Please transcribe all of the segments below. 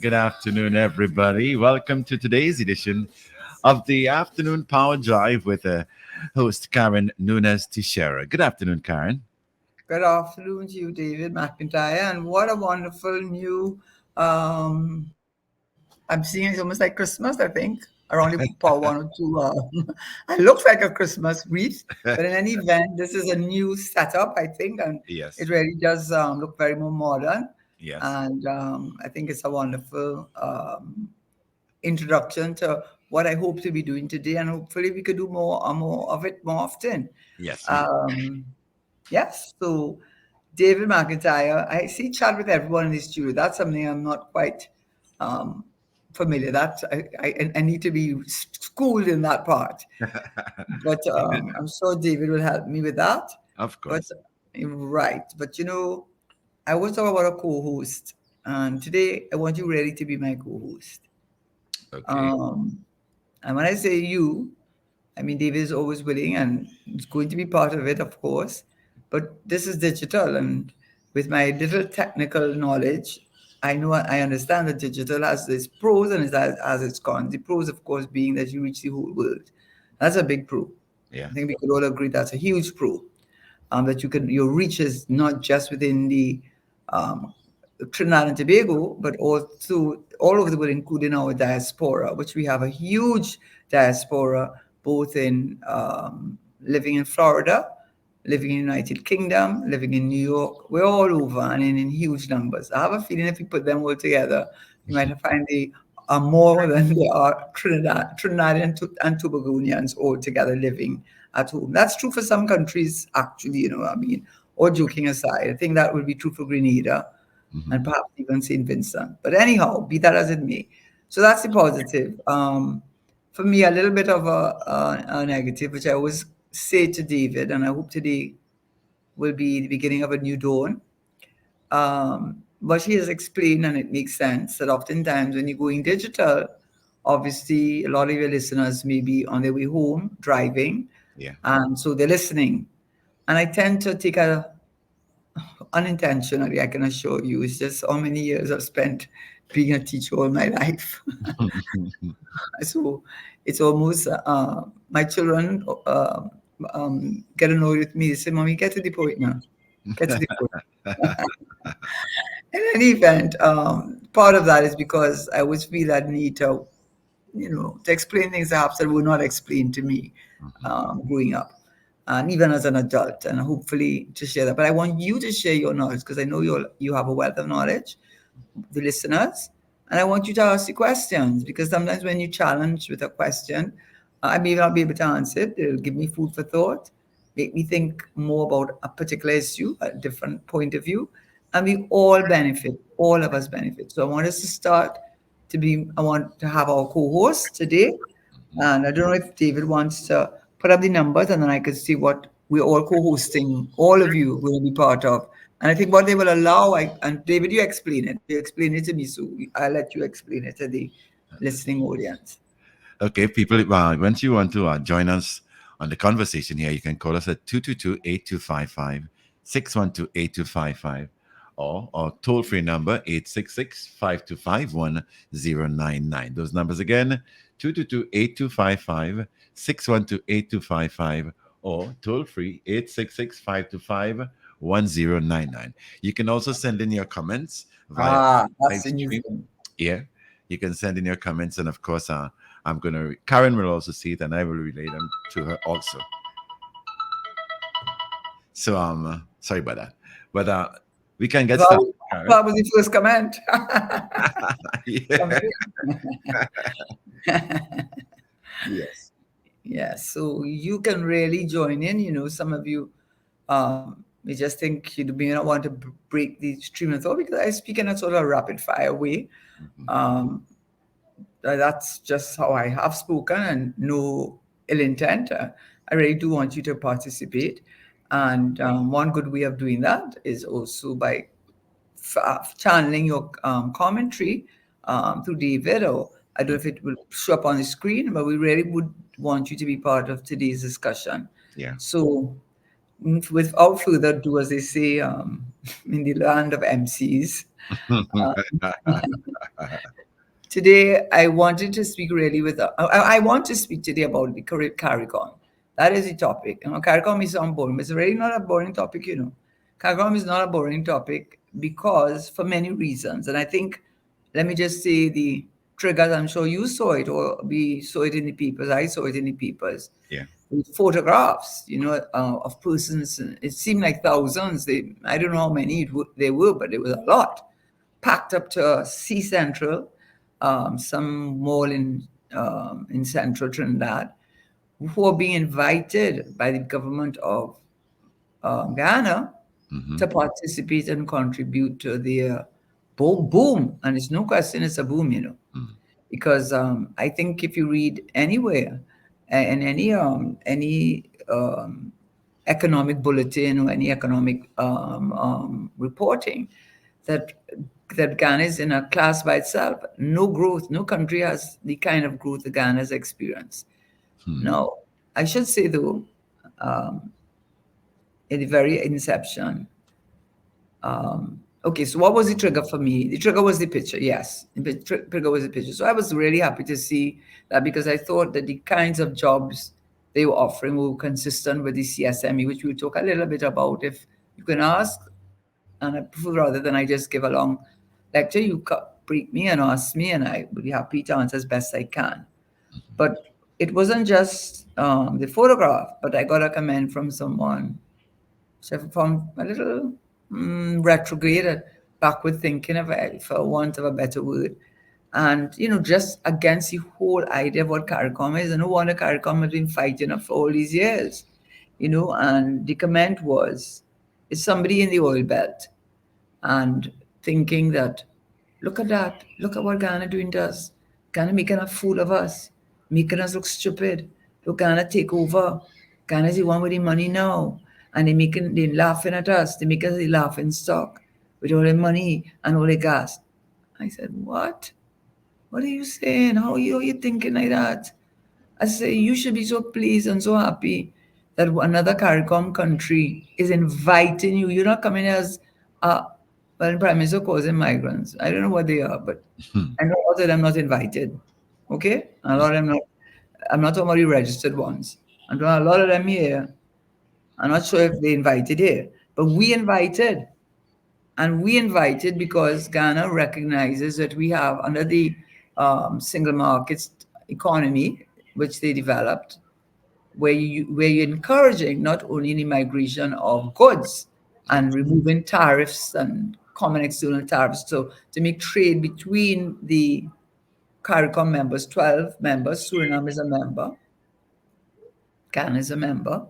Good afternoon, everybody. Welcome to today's edition of the Afternoon Power Drive with host Karen Tesheira. Good afternoon, Karen. Good afternoon to you, David McIntyre. And what a wonderful new, I'm seeing it's almost like Christmas, I think, around the part one or two. It looks like a Christmas wreath, but in any event, this is a new setup, I think, and it Yes, really does look very more modern. yes, And I think it's a wonderful introduction to what I hope to be doing today, and hopefully we could do more of it more often. yes. Um, yes, so David McIntyre, I see chat with everyone in the studio. That's something I'm not quite um, familiar. That I need to be schooled in that part. But I'm sure David will help me with that. Of But course. right, but I was talking about a co-host, and today I want you really to be my co-host. Okay. Um, and when I say you, I mean, David is always willing and it's going to be part of it, of course. But this is digital, and with my little technical knowledge, I understand that digital has its pros and it has its cons. The pros, of course, being that you reach the whole world. That's a big pro. Yeah. I think we could all agree that's a huge pro. That your reach is not just within the um, Trinidad and Tobago, but also all over the world, including our diaspora, which we have a huge diaspora, both in living in Florida, living in United Kingdom, living in New York. We're all over and in huge numbers. I have a feeling if you put them all together, you might find they are more than there are Trinidad and Tobagonians all together living at home. That's true for some countries, actually, I mean, all joking aside, I think that would be true for Grenada and Hmm. perhaps even St. Vincent. But anyhow, be that as it may. So that's the positive. For me, a little bit of a negative, which I always say to David, and I hope today will be the beginning of a new dawn. But he has explained, and it makes sense, that oftentimes when you're going digital, obviously a lot of your listeners may be on their way home driving, Yeah. and so they're listening. And I tend to take a unintentionally, I can assure you, it's just how many years I've spent being a teacher all my life. So it's almost my children get annoyed with me. They say, "Mommy, get to the point now. Get to the point." In any event, part of that is because I always feel that need to explain things perhaps that were not explained to me Mhm. growing up, and even as an adult, and hopefully to share that. But I want you to share your knowledge because I know you have a wealth of knowledge, the listeners, and I want you to ask the questions because sometimes when you challenge with a question, I may not be able to answer it. It'll give me food for thought, make me think more about a particular issue, a different point of view, and we all benefit. All of us benefit. So I want us to start I want to have our co-host today, Mhm. and I don't know if David wants to put up the numbers and then I could see what we're all co-hosting, all of you will be part of. And I think what they will allow, and David, you explain it. You explain it to me, so I'll let you explain it to the listening audience. Okay, people, once you want to join us on the conversation here, you can call us at 222-8255, 612-8255, or our toll-free number, 866-525-1099. Those numbers again, 222-8255, 612-8255, or toll-free, 866-525-1099. You can also send in your comments via That's live the new stream. thing. Yeah, you can send in your comments, and of course, Karen will also see it, and I will relay them to her also. So sorry about that, but we can get started, Well, Karen. that was the first comment. Yeah. Something. Yes. Yeah, so you can really join in. Some of you may just think you may not want to break the stream of thought because I speak in a sort of rapid fire way. Mhm. Um, that's just how I have spoken and no ill intent. I really do want you to participate. And one good way of doing that is also by channeling your commentary through David, or I don't know if it will show up on the screen, but we really would want you to be part of today's discussion. Yeah. So, without further ado, as they say, in the land of MCs. Today, I wanted to speak really with. I want to speak today about the CARICOM. That is the topic. CARICOM is not boring. It's really not a boring topic. CARICOM is not a boring topic because for many reasons. And I think, let me just say the triggers. I'm sure you saw it, or we saw it in the papers. I saw it in the papers. Yeah. With photographs, of persons. It seemed like thousands. I don't know how many there were, but it was a lot, packed up to Sea Central, some mall in central Trinidad, who are being invited by the government of Ghana Mm-hmm. to participate and contribute to their boom. And it's no question it's a boom. Mm. Because I think if you read anywhere in any economic bulletin or any economic reporting, that Ghana is in a class by itself. No growth, no country has the kind of growth that Ghana has experienced. Hmm. Now, I should say though, um, in the very inception, okay, so what was the trigger for me? The trigger was the picture, yes. The trigger was the picture. So I was really happy to see that because I thought that the kinds of jobs they were offering were consistent with the CSME, which we'll talk a little bit about. If you can ask, and I prefer rather than I just give a long lecture, you break me and ask me, and I will be happy to answer as best I can. But it wasn't just the photograph, but I got a comment from someone, so I found a little retrograde, backward thinking, for want of a better word. And, just against the whole idea of what CARICOM is. And no wonder CARICOM has been fighting for all these years, and the comment was, it's somebody in the oil belt and thinking that, look at that, look at what Ghana doing to us. Ghana making a fool of us, making us look stupid. Look, Ghana take over. Ghana's the one with the money now. And they laughing at us. They make us the laughing stock with all the money and all the gas. I said, what? What are you saying? How are you thinking like that? I say, you should be so pleased and so happy that another CARICOM country is inviting you. You're not coming as, well, the Prime Minister calls them migrants. I don't know what they are, but Hmm. I know a lot of them not invited. Okay? A lot of them not, I'm not talking about the registered ones. I'm talking a lot of them here. I'm not sure if they invited here, but we invited. And we invited because Ghana recognizes that we have, under the single market economy, which they developed, where you're encouraging not only the migration of goods Yeah. and removing tariffs and common external tariffs, so to make trade between the CARICOM members, 12 members, Suriname is a member, Ghana is a member,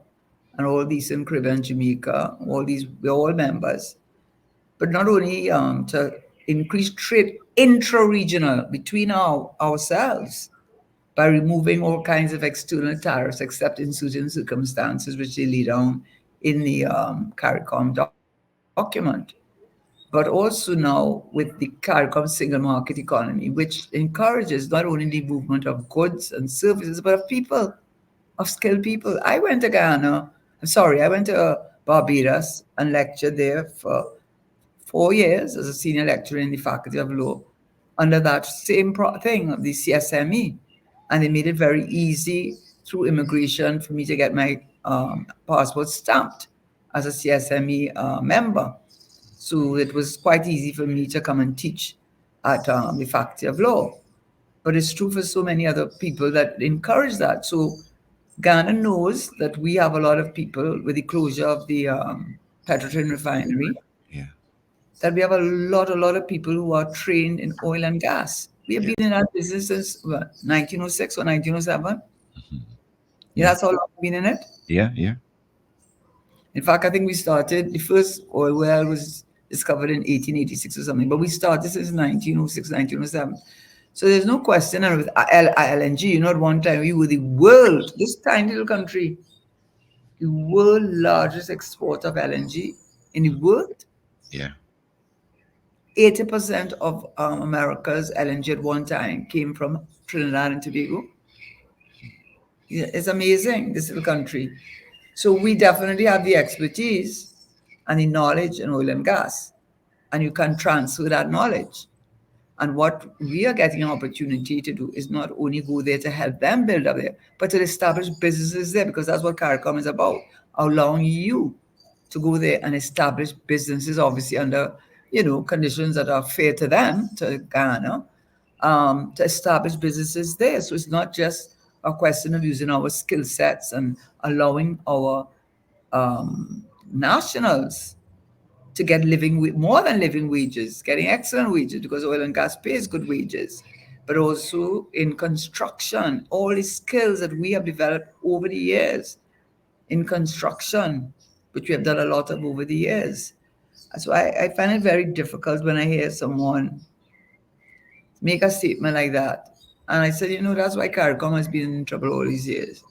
and all these in Caribbean, Jamaica, all these, we're all members. But not only to increase trade intra-regional between ourselves by removing all kinds of external tariffs, except in certain circumstances, which they lay down in the CARICOM document. But also now with the CARICOM single market economy, which encourages not only the movement of goods and services, but of people, of skilled people. I went to Ghana, I'm sorry, I went to Barbados and lectured there for 4 years as a senior lecturer in the Faculty of Law under that same thing of the CSME. And they made it very easy through immigration for me to get my passport stamped as a CSME member. So it was quite easy for me to come and teach at the Faculty of Law. But it's true for so many other people that encourage that. So Ghana knows that we have a lot of people with the closure of the Petrotrin refinery, Yeah. that we have a lot of people who are trained in oil and gas. We have Yeah. been in that business since 1906 or 1907. Mhm. Yeah, Yeah. that's how long we've been in it. Yeah. Yeah. In fact, I think we started, the first oil well was discovered in 1886 or something, but we started since 1906, 1907. So there's no question. And with LNG, at one time we were the world, this tiny little country, the world largest exporter of LNG in the Mm. world. Yeah. 80% of America's LNG at one time came from Trinidad and Tobago. Yeah, it's amazing, this little country. So we definitely have the expertise. and the knowledge in oil and gas, and you can transfer that knowledge. And what we are getting an opportunity to do is not only go there to help them build up there, but to establish businesses there, because that's what CARICOM is about, allowing you to go there and establish businesses, obviously under, conditions that are fair to them, to Ghana, to establish businesses there. So it's not just a question of using our skill sets and allowing our nationals to get more than living wages, getting excellent wages, because oil and gas pays good wages, but also in construction, all the skills that we have developed over the years in construction, which we have done a lot of over the years. So I find it very difficult when I hear someone make a statement like that. And I said, that's why CARICOM has been in trouble all these years,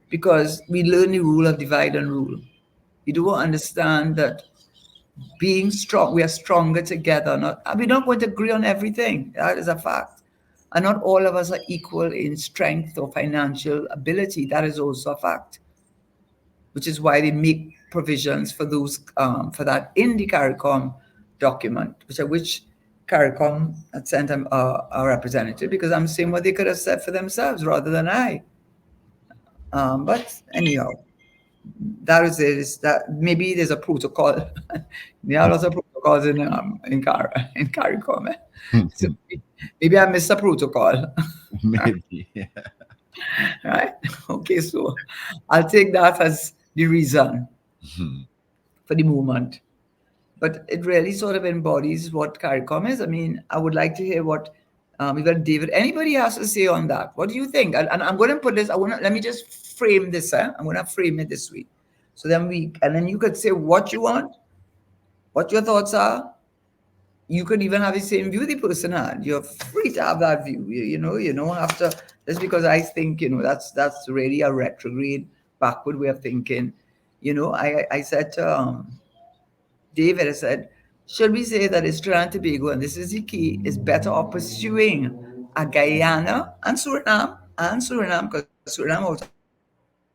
because we learn the rule of divide and rule. You don't understand that being strong, we are stronger together. We're not going to agree on everything. That is a fact. And not all of us are equal in strength or financial ability. That is also a fact, which is why they make provisions for those for that in the CARICOM document, which CARICOM had sent a representative, because I'm saying what they could have said for themselves rather than I. But anyhow, that is it. Is that maybe there's a protocol. There are lots of protocols in CARICOM. So maybe I missed a protocol. Maybe. Yeah. Right? Okay, so I'll take that as the reason for the movement. But it really sort of embodies what CARICOM is. I mean, I would like to hear what we got David. Anybody has to say on that? What do you think? And I'm going to put this. Let me just frame this. I'm going to frame it this way. So then you could say what you want, what your thoughts are. You could even have the same view the person had. You're free to have that view. You don't have to. Just because I think that's really a retrograde, backward way of thinking. I said to David, I said, should we say that it's Trinidad and Tobago, and this is the key, is better off pursuing a Guyana and Suriname, because Suriname also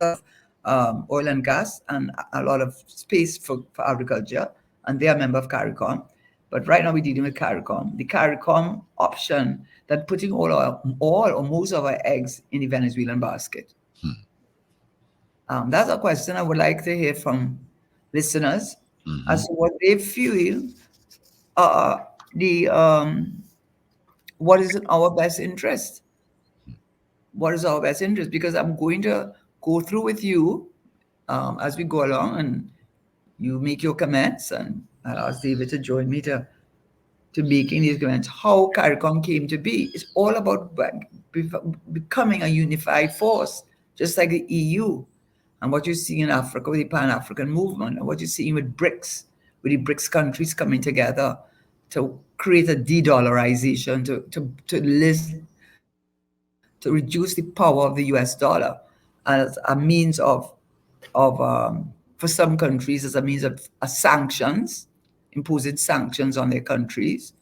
has a lot of oil and gas and a lot of space for agriculture, and they are a member of CARICOM. But right now we're dealing with CARICOM. The CARICOM option that putting all or most of our eggs in the Venezuelan basket. That's a question I would like to hear from listeners as to what they feel the what is in our best interest. What is our best interest? Because I'm going to go through with you as we go along, and you make your comments, and I'll ask David to join me to making these comments. How CARICOM came to be. It's all about becoming a unified force, just like the EU. And what you see in Africa with the Pan-African movement, and what you're seeing with BRICS, with the BRICS countries coming together to create a de-dollarization, to reduce the power of the US dollar as a means for some countries, as a means of sanctions, imposing sanctions on their countries,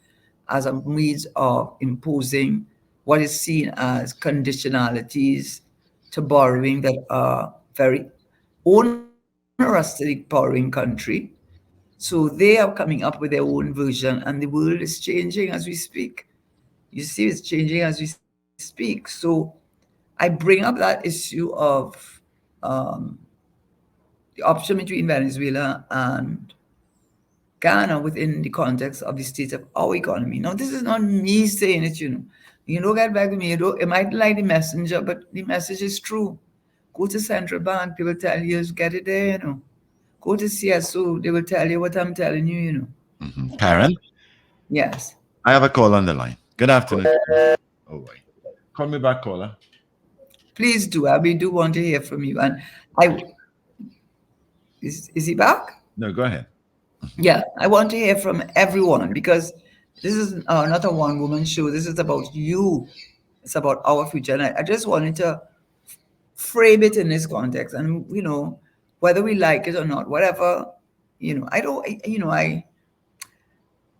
as a means of imposing what is seen as conditionalities to borrowing that are very onerous to the borrowing country. So they are coming up with their own version, and the world is changing as we speak. You see, it's changing as we speak. So I bring up that issue of um, the option between Venezuela and Ghana within the context of the state of our economy. Now, this is not me saying it, You don't get back with me. It might like the messenger, but the message is true. Go to central bank, people tell you, get it there. Go to CSO, they will tell you what I'm telling you. Karen, Yes. I have a call on the line. Good afternoon. Oh, wait. Call me back, caller. Please do. I do want to hear from you. And I is he back? No, go ahead. Yeah, I want to hear from everyone, because this is not a one-woman show. This is about you. It's about our future. And I just wanted to frame it in this context. And, whether we like it or not, whatever, I don't,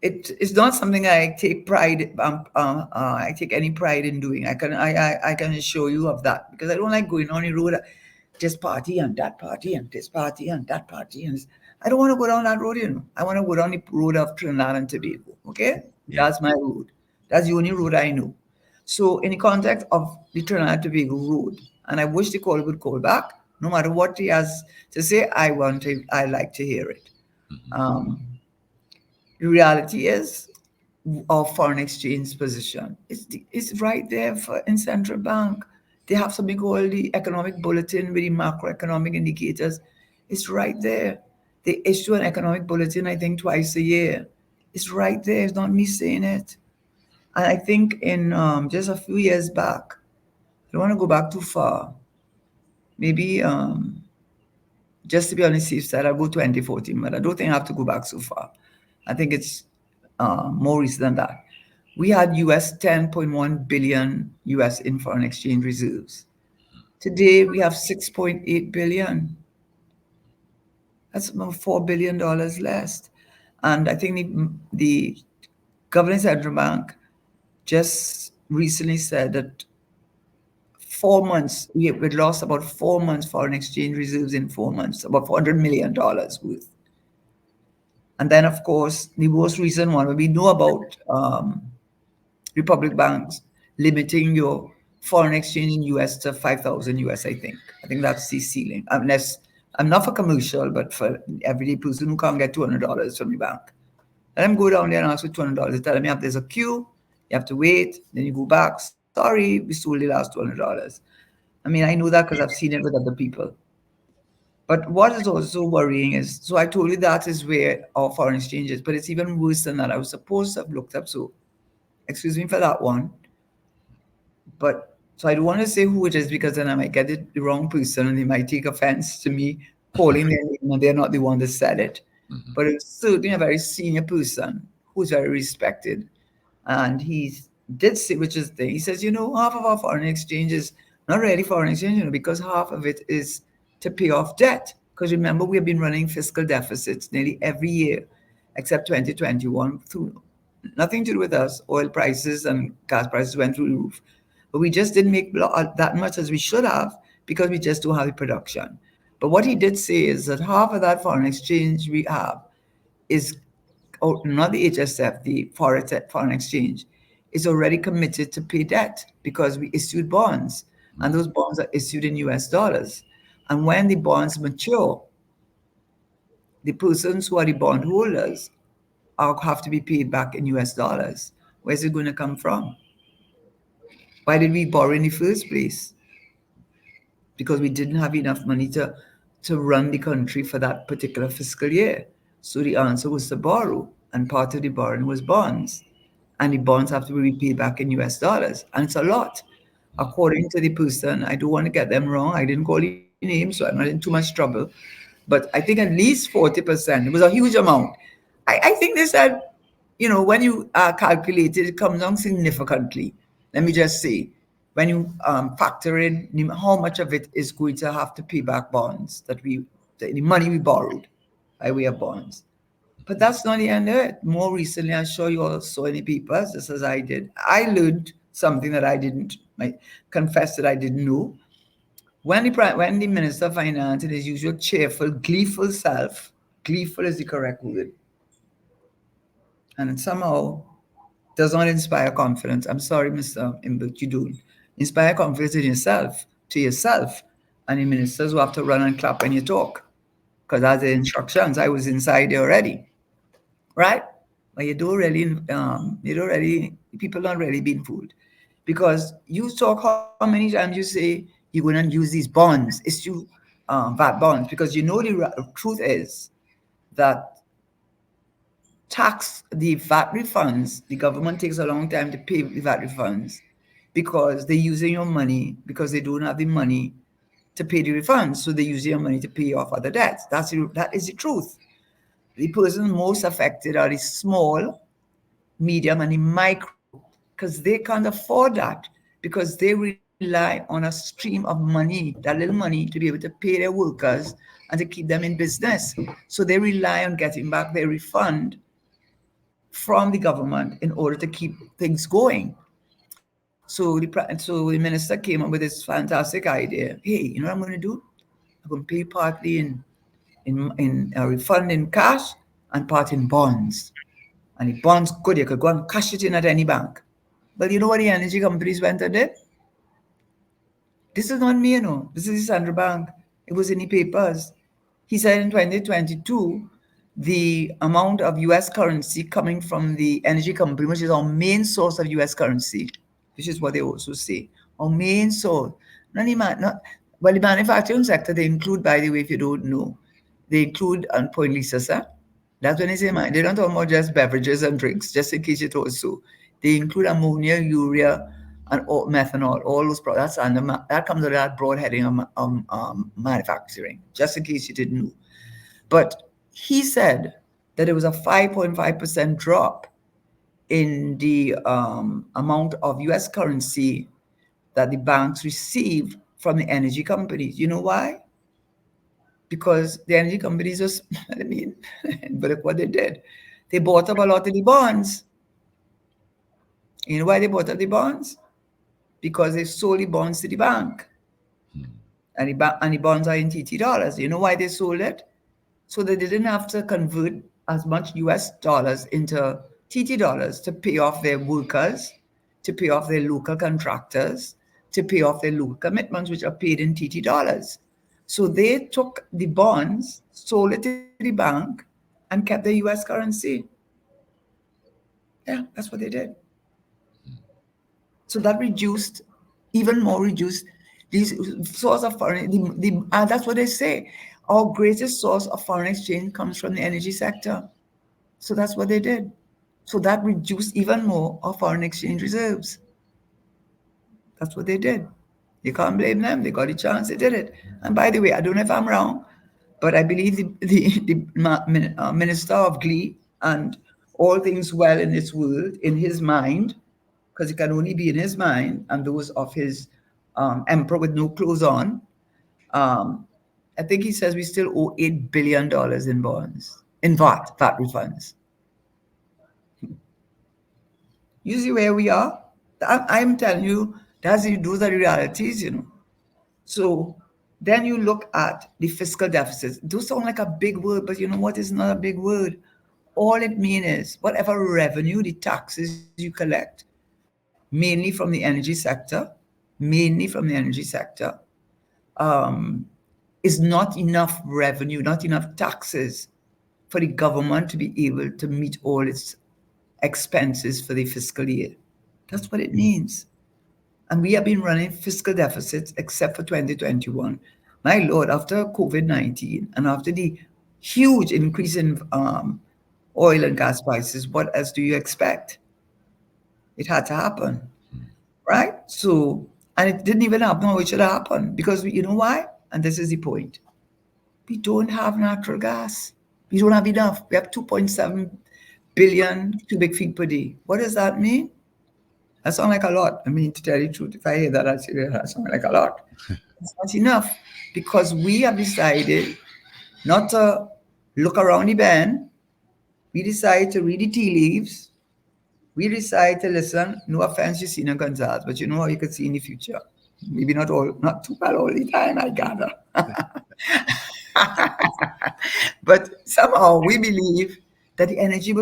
it's not something I take pride. I take any pride in doing. I can assure you of that, because I don't like going on the road. This party and that party and this party and that party, and I don't want to go down that road, you know. I want to go down the road of Trinidad and Tobago. Okay? Yeah. That's my road. That's the only road I know. So, in the context of the Trinidad and Tobago road, and I wish the caller would call back, no matter what he has to say, I like to hear it. Um, the reality is, our foreign exchange position. It's right there in central bank. They have something called the economic bulletin with the macroeconomic indicators. It's right there. They issue an economic bulletin, I think, twice a year. It's right there. It's not me saying it. And I think in just a few years back, I don't want to go back too far. Maybe just to be on the safe side, I'll go 2014, but I don't think I have to go back so far. I think it's more recent than that. We had US 10.1 billion US in foreign exchange reserves. Today we have 6.8 billion. That's about $4 billion less. And I think the governing central bank just recently said that 4 months, we lost about 4 months foreign exchange reserves in 4 months, about $400 million worth. And then, of course, the most recent one, we know about Republic banks limiting your foreign exchange in US to 5,000 US, I think. I think that's the ceiling. Unless I'm not for commercial, but for everyday person who can't get $200 from the bank. Let them go down there and ask for $200. They tell them, yeah, there's a queue, you have to wait, then you go back. Sorry, we sold the last $200. I mean, I know that because I've seen it with other people. But what is also worrying is, so I told you that is where our foreign exchange is, but it's even worse than that. I was supposed to have looked up, so excuse me for that one. But so I don't want to say who it is because then I might get it the wrong person and they might take offense to me calling their name and they're not the one that said it. But it's certainly a very senior person who's very respected. And he did say, which is the thing, he says, half of our foreign exchange is not really foreign exchange, because half of it is to pay off debt. Because remember, we have been running fiscal deficits nearly every year except 2021 through nothing to do with us. Oil prices and gas prices went through the roof. But we just didn't make that much as we should have because we just don't have the production. But what he did say is that half of that foreign exchange we have is, not the HSF, the foreign exchange, is already committed to pay debt because we issued bonds, and those bonds are issued in US dollars. And when the bonds mature, the persons who are the bondholders have to be paid back in US dollars. Where's it going to come from? Why did we borrow in the first place? Because we didn't have enough money to run the country for that particular fiscal year. So the answer was to borrow, and part of the borrowing was bonds. And the bonds have to be repaid back in US dollars. And it's a lot. According to the person, I don't want to get them wrong. I didn't call the name, so I'm not in too much trouble. But I think at least 40%. It was a huge amount. I think they said, when you calculate it, it comes down significantly. Let me just say, when you factor in how much of it is going to have to pay back bonds the money we borrowed by way of bonds. But that's not the end of it. More recently, I'm sure you all saw in the papers, just as I did. I learned something that I confess that I didn't know. When the Minister of Finance, in his usual cheerful, gleeful self, gleeful is the correct word, and it somehow does not inspire confidence. I'm sorry, Mr. Imbert, you don't. Inspire confidence in yourself, to yourself, and the ministers who have to run and clap when you talk. Because that's the instructions. I was inside there already, right? But people not really being fooled. Because you talk how many times you say you're going to use these bonds, issue VAT bonds, because the truth is that the VAT refunds, the government takes a long time to pay the VAT refunds because they're using your money because they don't have the money to pay the refunds. So they're using your money to pay off other debts. That is the truth. The persons most affected are the small, medium, and the micro because they can't afford that because they rely on a stream of money, that little money, to be able to pay their workers and to keep them in business. So they rely on getting back their refund from the government in order to keep things going. So the minister came up with this fantastic idea. Hey, you know what I'm going to do? I'm going to pay partly in in a refund in cash and part in bonds. And the bonds good, you could go and cash it in at any bank. But you know what the energy companies went and did? This is not me, you know. This is the central bank. It was in the papers. He said in 2022, the amount of US currency coming from the energy company, which is our main source of US currency, which is what they also say, our main source. Well, the manufacturing sector, they include, by the way, if you don't know, they include, and point Lisa, sir, that's when they say, man, they don't talk about just beverages and drinks, just in case you thought so. They include ammonia, urea, and methanol, all those products, and that comes under that broad heading of manufacturing, just in case you didn't know. But he said that there was a 5.5% drop in the amount of US currency that the banks receive from the energy companies. You know why? Because the energy companies just, I mean, but look what they did. They bought up a lot of the bonds. You know why they bought up the bonds? Because they sold the bonds to the bank. And the bonds are in TT dollars. You know why they sold it? So they didn't have to convert as much US dollars into TT dollars to pay off their workers, to pay off their local contractors, to pay off their local commitments, which are paid in TT dollars. So they took the bonds, sold it to the bank, and kept the US currency. Yeah, that's what they did. So that reduced, even more reduced, these source of foreign, that's what they say. Our greatest source of foreign exchange comes from the energy sector. So that's what they did. So that reduced even more our foreign exchange reserves. That's what they did. You can't blame them. They got a chance. They did it. And by the way, I don't know if I'm wrong, but I believe the Minister of Glee and all things well in this world, in his mind, because it can only be in his mind and those of his emperor with no clothes on. Um, I think he says we still owe $8 billion in bonds, in VAT refunds. You see where we are? I'm telling you, those are the realities, you know. So then you look at the fiscal deficits. Those sound like a big word, but you know what is not a big word? All it means is whatever revenue, the taxes you collect, mainly from the energy sector, um, is not enough revenue, not enough taxes for the government to be able to meet all its expenses for the fiscal year. That's what it means. And we have been running fiscal deficits except for 2021. My Lord, after COVID-19 and after the huge increase in oil and gas prices, what else do you expect? It had to happen, right? So, and it didn't even happen how it should happen because you know why? And this is the point. We don't have natural gas. We don't have enough. We have 2.7 billion cubic feet per day. What does that mean? That sounds like a lot. I mean, to tell you the truth, if I hear that, I say that sounds like a lot. It's not enough because we have decided not to look around the bend. We decided to read the tea leaves. We decided to listen. No offense, Justina Gonzalez, but you know how you could see in the future. Maybe not too bad all the time, I gather. But somehow we believe that the energy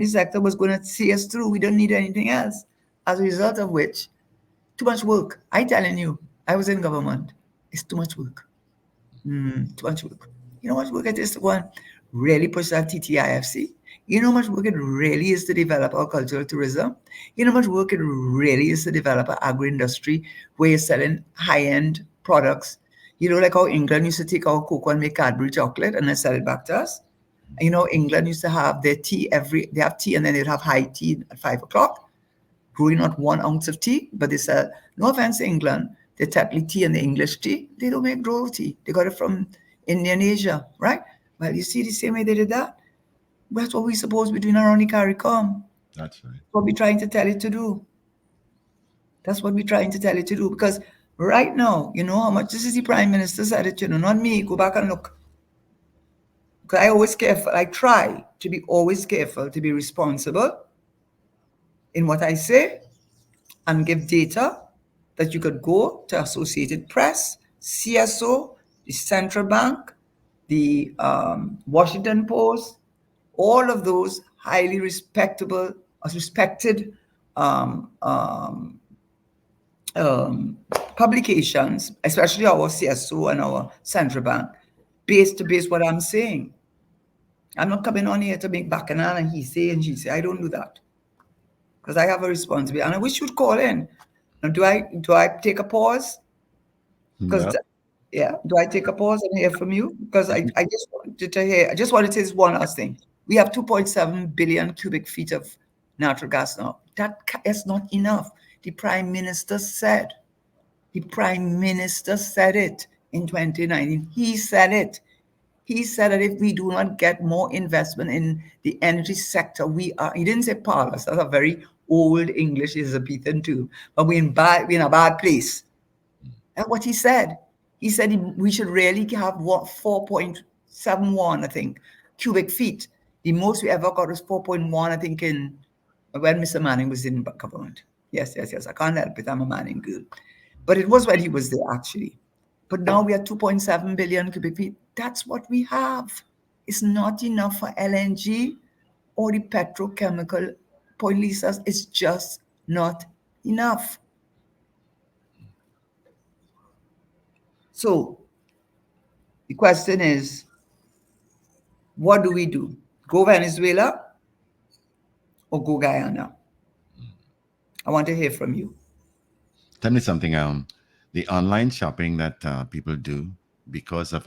sector was going to see us through. We don't need anything else. As a result of which, too much work. I telling you, I was in government. It's too much work. Too much work. You know how much work it is to go and really push that TTIFC? You know how much work it really is to develop our cultural tourism? You know how much work it really is to develop an agro-industry where you're selling high-end products? You know, like how England used to take our cocoa and make Cadbury chocolate and then sell it back to us? You know, England used to have their tea they have tea and then they'd have high tea at 5 o'clock, growing not 1 ounce of tea, but they sell, no offense to England, the Tetley tea and the English tea, they don't make drove tea. They got it from Indian Asia, right? Well, you see the same way they did that? That's what we're supposed to be doing around the CARICOM. That's right. What we're trying to tell it to do. That's what we're trying to tell it to do. Because right now, you know how much, this is the Prime Minister said it, you know, not me. Go back and look. Because I try to be always careful, to be responsible in what I say and give data that you could go to Associated Press, CSO, the Central Bank, the Washington Post, all of those highly respected um, um, um, publications, especially our CSO and our central bank, based to base what I'm saying. I'm not coming on here to make bacchanal and he say and she say. I don't do that because I have a responsibility, and I wish you'd call in. Now, do I take a pause? Because Yeah. yeah, do I take a pause and hear from you? Because I just wanted to hear. I just wanted to say this one last thing. We have 2.7 billion cubic feet of natural gas now. Is not enough. The Prime Minister said. The Prime Minister said it in 2019. He said it. He said that if we do not get more investment in the energy sector, we are, he didn't say parlous, that's a very old English Elizabethan too, but we're in a bad place. That's what he said. He said we should really have what 4.71, I think, cubic feet. The most we ever got was 4.1, I think, in when Mr. Manning was in government. Yes, yes, yes. I can't help it. I'm a Manning girl. But it was when he was there, actually. But now we are 2.7 billion cubic feet. That's what we have. It's not enough for LNG or the petrochemical polyethylene. It's just not enough. So the question is, what do we do? Go Venezuela or go Guyana? I want to hear from you. Tell me something. The online shopping that people do because of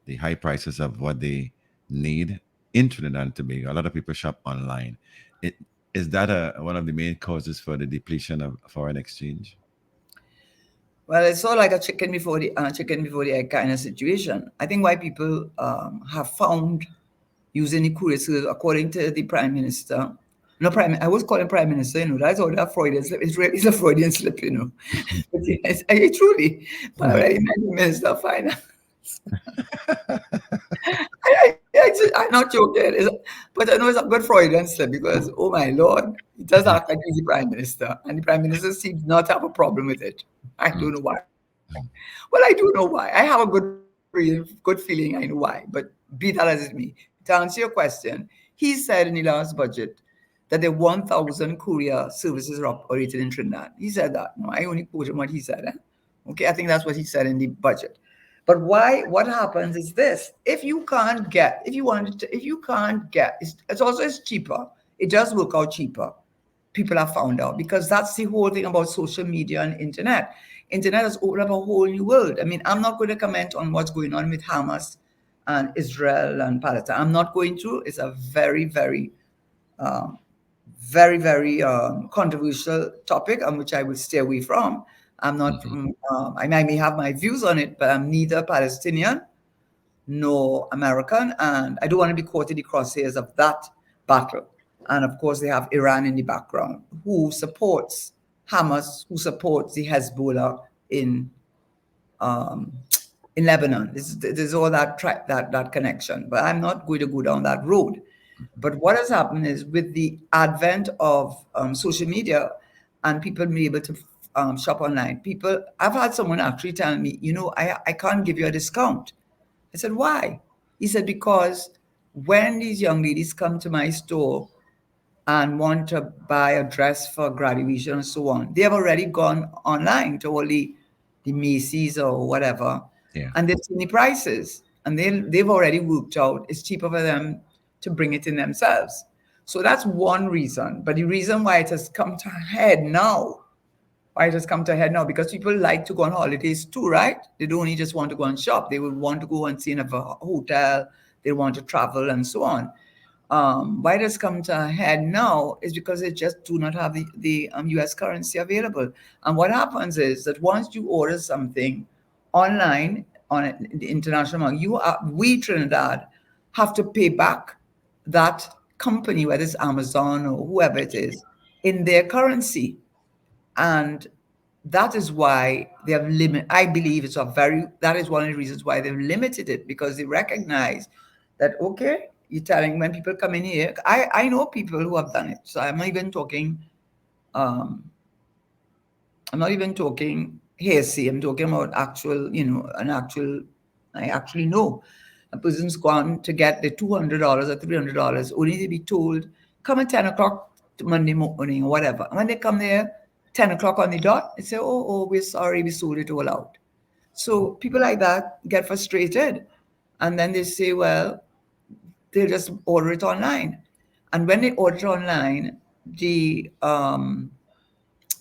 the high prices of what they need in Trinidad and Tobago. A lot of people shop online. It, is that one of the main causes for the depletion of foreign exchange? Well, it's all like a chicken before the egg kind of situation. I think why people have found using the courier service, according to the Prime Minister. No, I always call him Prime Minister, that's all that Freudian slip. It's a Freudian slip. But yes, I truly, but I Mhm. already met the Minister of Finance. I'm not joking. But I know it's a good Freudian slip because, oh my Lord, he does act like he's the Prime Minister. And the Prime Minister seems not to have a problem with it. I don't know why. Well, I do know why. I have a good feeling I know why. But be that as it may, to answer your question, he said in the last budget that there are 1,000 courier services are operated in Trinidad. He said that. No, I only quoted what he said. Okay, I think that's what he said in the budget. But why? What happens is this: if you can't get, if you wanted to, if you can't get, it's cheaper. It does work out cheaper. People have found out because that's the whole thing about social media and internet. Internet has opened up a whole new world. I mean, I'm not going to comment on what's going on with Hamas and Israel and Palestine. I'm not going to. It's a um, very controversial topic on which I will stay away from. I'm not. Mhm. I may have my views on it, but I'm neither Palestinian nor American, and I don't want to be caught in the crosshairs of that battle. And of course, they have Iran in the background, who supports Hamas, who supports the Hezbollah in um, in Lebanon. There's all that connection. But I'm not going to go down that road. But what has happened is with the advent of social media and people being able to shop online, I've had someone actually tell me, I can't give you a discount. I said, why? He said, because when these young ladies come to my store and want to buy a dress for graduation and so on, they have already gone online to all the Macy's or whatever, Yeah. and they've seen the prices and they've already worked out it's cheaper for them to bring it in themselves. So that's one reason. But the reason why it has come to a head now, because people like to go on holidays too, right? They don't only just want to go and shop. They would want to go and see another hotel. They want to travel and so on. Why it has come to a head now is because they just do not have the US currency available. And what happens is that once you order something online on the international market, we Trinidad have to pay back that company, whether it's Amazon or whoever it is, in their currency. And that is why they have I believe that is one of the reasons why they've limited it, because they recognize that, okay, you're telling when people come in here, I know people who have done it. So um, I'm not even talking hearsay. I'm talking about actual, I actually know. A person's gone to get the $200 or $300, only to be told, come at 10 o'clock Monday morning or whatever. And when they come there, 10 o'clock on the dot, they say, oh, we're sorry, we sold it all out. So people like that get frustrated. And then they say, well, they'll just order it online. And when they order it online, the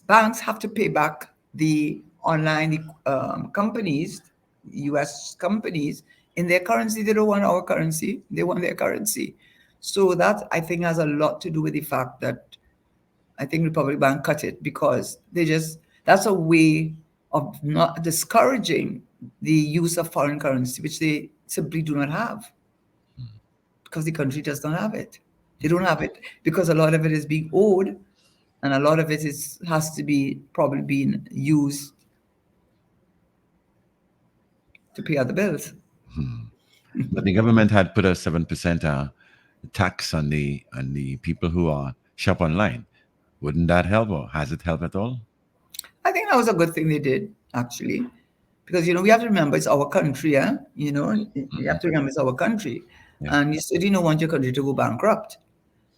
banks have to pay back the online companies, US companies, in their currency. They don't want our currency, they want their currency. So that, I think, has a lot to do with the fact that I think Republic Bank cut it because that's a way of not discouraging the use of foreign currency, which they simply do not have because the country does not have it. They don't have it because a lot of it is being owed, and a lot of it has to be probably being used to pay other bills. But the government had put a 7% tax on the people who are shop online. Wouldn't that help, or has it helped at all? I think that was a good thing they did, actually, because we have to remember it's our country, yeah. You Hmm. have to remember it's our country, Yeah. and you certainly don't want your country to go bankrupt.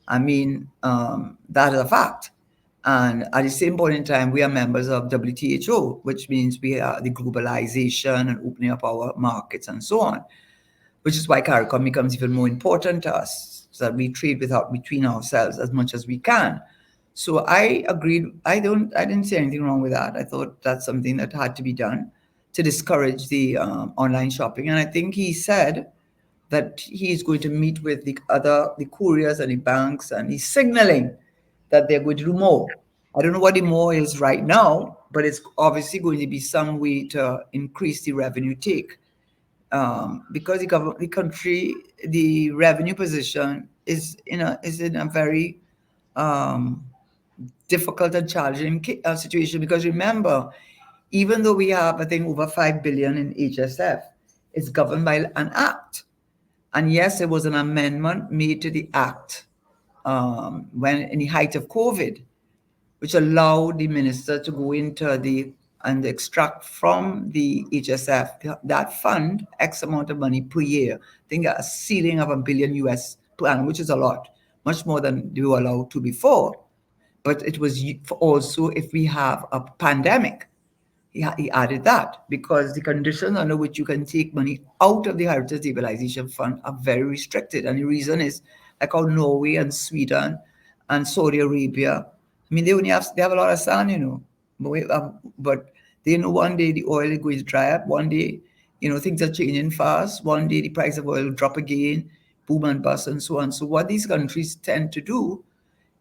I mean, that is a fact. And at the same point in time, we are members of WTO, which means we are the globalization and opening up our markets and so on, which is why CARICOM becomes even more important to us, so that we trade without between ourselves as much as we can. So I agreed. I didn't see anything wrong with that. I thought that's something that had to be done to discourage the online shopping. And I think he said that he is going to meet with the couriers and the banks, and he's signaling that they're going to do more. I don't know what the more is right now, but it's obviously going to be some way to increase the revenue take, because the country, the revenue position is in a very um, difficult and challenging situation. Because remember, even though we have, I think, over 5 billion in HSF, it's governed by an act. And yes, there was an amendment made to the act when in the height of COVID, which allowed the minister to go into the and extract from the HSF that fund X amount of money per year. I think a ceiling of $1 billion US per annum, which is a lot, much more than they were allowed to before. But it was also if we have a pandemic. He added that because the conditions under which you can take money out of the Heritage Stabilization Fund are very restricted. And the reason is like how Norway and Sweden and Saudi Arabia, I mean, they have a lot of sand, but they know one day the oil is going to dry up. One day, things are changing fast. One day the price of oil will drop again, boom and bust, and so on. So what these countries tend to do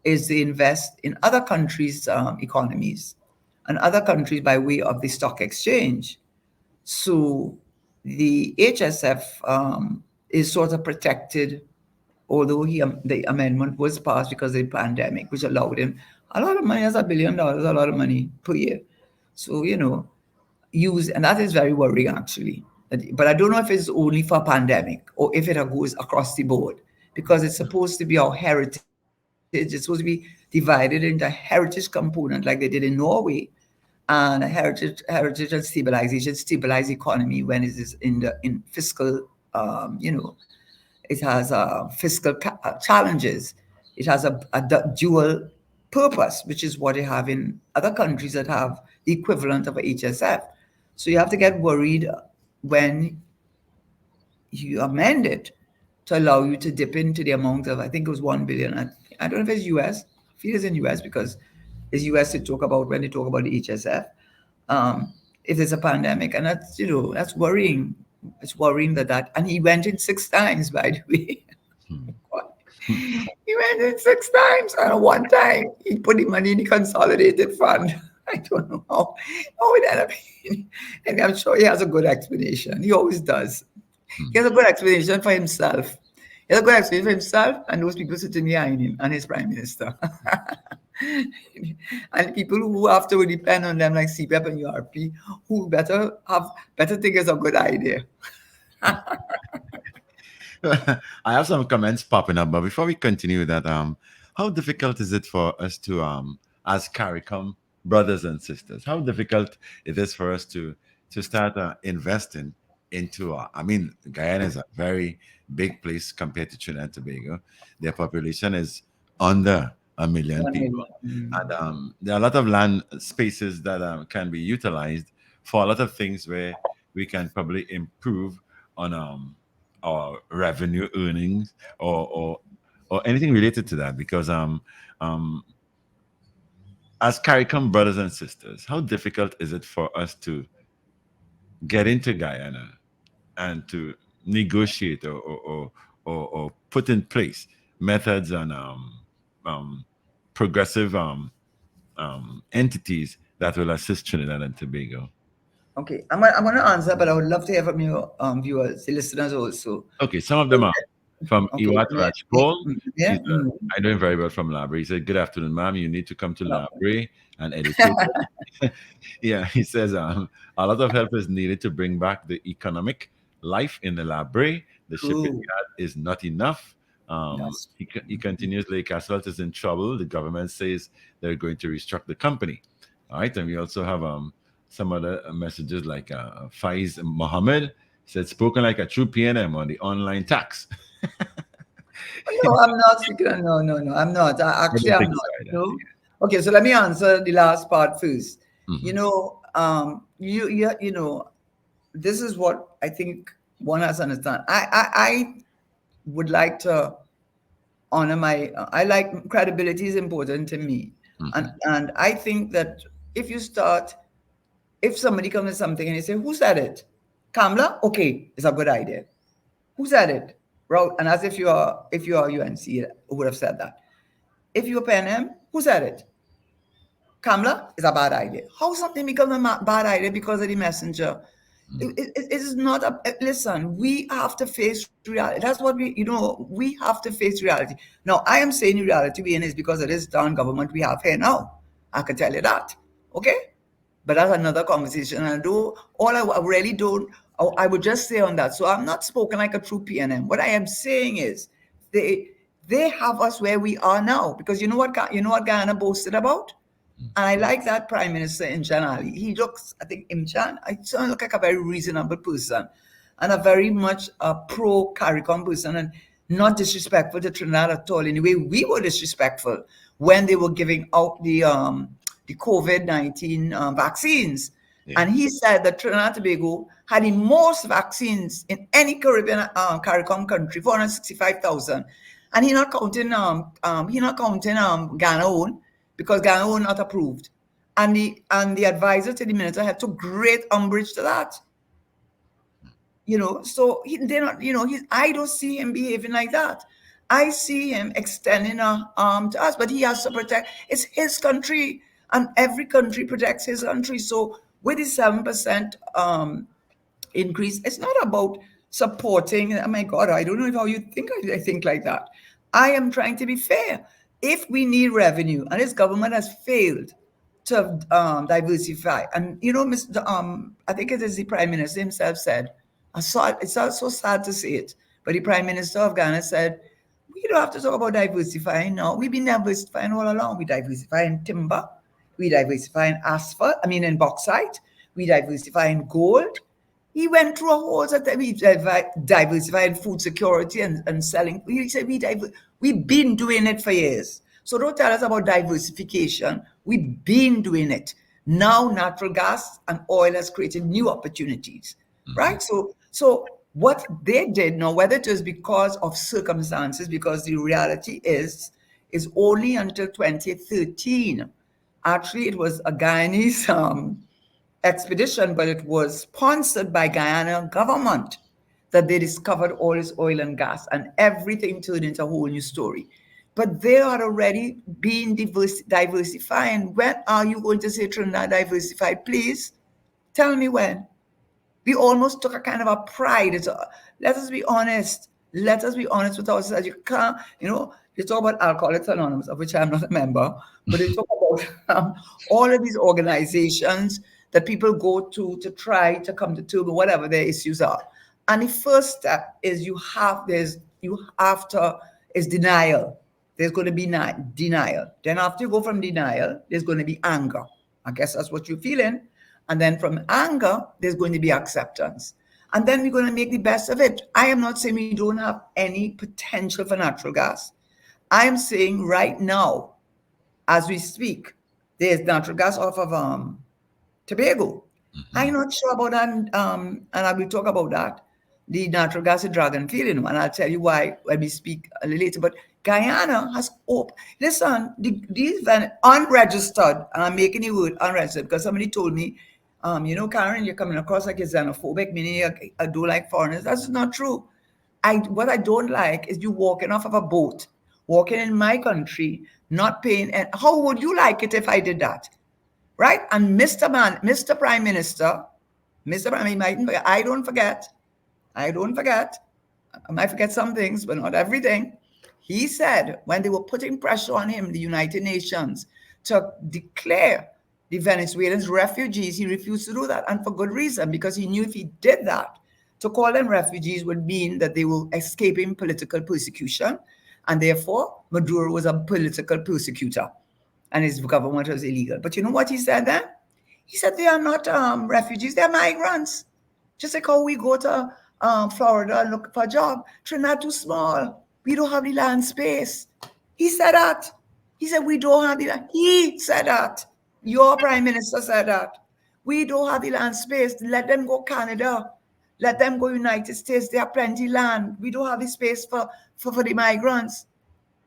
is they invest in other countries' economies and other countries by way of the stock exchange. So the HSF is sort of protected, although the amendment was passed because of the pandemic, which allowed him a lot of money. That's $1 billion, a lot of money per year. So, use, and that is very worrying actually. But I don't know if it's only for pandemic or if it goes across the board, because it's supposed to be our heritage. It's supposed to be divided into heritage component like they did in Norway, and a heritage and stabilize the economy when it is in fiscal, it has fiscal challenges. It has a dual purpose, which is what they have in other countries that have the equivalent of a HSF. So you have to get worried when you amend it to allow you to dip into the amount of, I think it was 1 billion. I don't know if it's US. I feel it's in US because it's US to talk about when they talk about the HSF. If there's a pandemic, and that's worrying. It's worrying and he went in 6 times, by the way. Hmm. He went in 6 times, and one time he put the money in the consolidated fund. I don't know how it ended up. And I'm sure he has a good explanation. He always does. He Hmm. has a good explanation for himself. He has a good explanation for himself and those people sitting behind him and his prime minister. And people who have to depend on them like CPAP and URP, who better think it's a good idea. I have some comments popping up, but before we continue with that, how difficult is it for us to, as CARICOM brothers and sisters, how difficult it is for us to start investing into I mean, Guyana is a very big place compared to Trinidad and Tobago. Their population is under 1 million 1 million. people, and there are a lot of land spaces that can be utilized for a lot of things where we can probably improve on our revenue earnings, or anything related to that, because um as CARICOM brothers and sisters, how difficult is it for us to get into Guyana and to negotiate, or put in place methods and um, progressive entities that will assist Trinidad and Tobago? Okay, I'm gonna answer, but I would love to hear from your viewers, the listeners also. Okay, some of them are from Okay, Iwat yeah, Rajpol. yeah, I know him very well from Library. He said, "Good afternoon, ma'am. You need to come to Library and educate." Yeah, he says a lot of help is needed to bring back the economic life in the library. The shipping true. yard is not enough. Yes. He continues, Lake Asphalt is in trouble. The government says they're going to restructure the company. All right, and we also have some other messages like Faiz Mohammed said, spoken like a true PNM on the online tax. No, I'm not speaking. No, no, no, I'm not. I Actually, don't I'm think not. so either. No. Okay, so let me answer the last part first. You Mhm. know, you know, this is what I think one has to understand. I would like to honor my. I like credibility is important to me, and Mhm. I think that if you start, if somebody comes with something and you say, "Who said it?" Kamla, okay, it's a good idea. Who said it? Right, and as if you are UNC who would have said that. If you're PNM, who said it? Kamla, it's a bad idea. How something becomes a bad idea because of the messenger? It is not a listen. We have to face reality. That's what we have to face reality. Now, I am saying reality being is because of this darn government we have here now. I can tell you that. Okay, but that's another conversation. And I do all I really don't. I would just say on that. So I'm not spoken like a true PNM. What I am saying is they they have us where we are now because you know what Guyana boasted about. And I like that Prime Minister Imjan Ali. He looks, I think Imjan, I sound look like a very reasonable person and a very much a pro CARICOM person and not disrespectful to Trinidad at all. In the way we were disrespectful when they were giving out the COVID-19 vaccines. Yeah. And he said that Trinidad and Tobago had the most vaccines in any Caribbean CARICOM country, 465,000. And he not counting Ghana own because Ghana own not approved. And the advisor to the minister had took great umbrage to that. So they're not, I don't see him behaving like that. I see him extending a arm to us, but he has to protect. It's his country, and every country protects his country. So with the 7% increase, it's not about supporting. Oh my God, I don't know how you think I think like that. I am trying to be fair. If we need revenue, and this government has failed to diversify, and Mr. I think it is the Prime Minister himself said, I saw it, it's so sad to say it, but the Prime Minister of Ghana said, we don't have to talk about diversifying now. We've been diversifying all along. We diversify in timber, we diversify in asphalt, I mean in bauxite, we diversify in gold. He went through a whole set of we diversify in food security and selling. He said we've been doing it for years. So don't tell us about diversification. We've been doing it. Now natural gas and oil has created new opportunities, Mhm. right? So what they did now, whether it was because of circumstances, because the reality is only until 2013. Actually, it was a Guyanese expedition, but it was sponsored by Guyana government that they discovered all this oil and gas, and everything turned into a whole new story. But they are already being diversifying. When are you going to say Trinidad diversified? Please tell me when. We almost took a kind of a pride. Let us be honest. Let us be honest with ourselves. You can't, you talk about Alcoholics Anonymous, of which I'm not a member, but they talk about all of these organizations that people go to try to come to terms with whatever their issues are. And the first step is you have to is denial. There's going to be denial. Then after you go from denial, there's going to be anger. I guess that's what you're feeling. And then from anger, there's going to be acceptance. and then we're going to make the best of it. I am not saying we don't have any potential for natural gas. I am saying right now, as we speak, there's natural gas off of Tobago. I'm Hmm. not sure about that, and I will talk about that. The natural gas in Dragon Field, and I'll tell you why when we speak a little later. But Guyana has hope. Listen, these unregistered, and I'm making the word unregistered because somebody told me, Karen, you're coming across like you're xenophobic, meaning I don't like foreigners. That's not true. What I don't like is you walking off of a boat, walking in my country, not paying. And how would you like it if I did that? Right? And Mr. Prime Minister, Mr. Prime, I don't forget, I might forget some things, but not everything. He said when they were putting pressure on him, the United Nations, to declare the Venezuelans refugees, he refused to do that. And for good reason, because he knew if he did that, to call them refugees would mean that they were escaping political persecution. And therefore, Maduro was a political persecutor and his government was illegal. But you know what he said then? He said they are not refugees, they're migrants. Just like how we go to Florida and look for a job. Trinidad too small. We don't have the land space. He said that. He said we don't have the land. He said that. Your prime minister said that. We don't have the land space. Let them go Canada. Let them go United States. They have plenty land. We don't have the space for the migrants.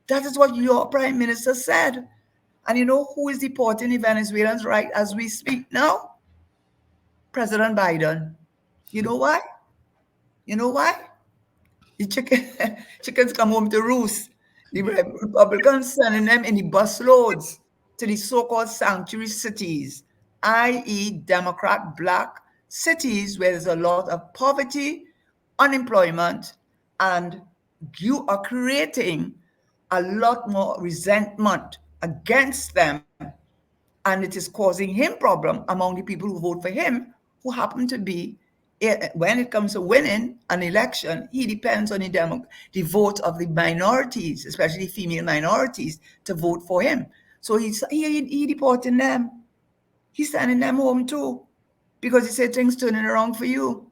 That is what your prime minister said. And you know who is deporting the Venezuelans right as we speak now? President Biden. You know why? You know why? The chickens come home to roost. The Republicans sending them in the busloads to the so-called sanctuary cities, i.e., Democrat black cities where there's a lot of poverty, unemployment, and you are creating a lot more resentment against them, and it is causing him problem among the people who vote for him, who happen to be, when it comes to winning an election, he depends on the vote of the minorities, especially female minorities, to vote for him. So he deporting them. He's sending them home too, because he said things turning around for you.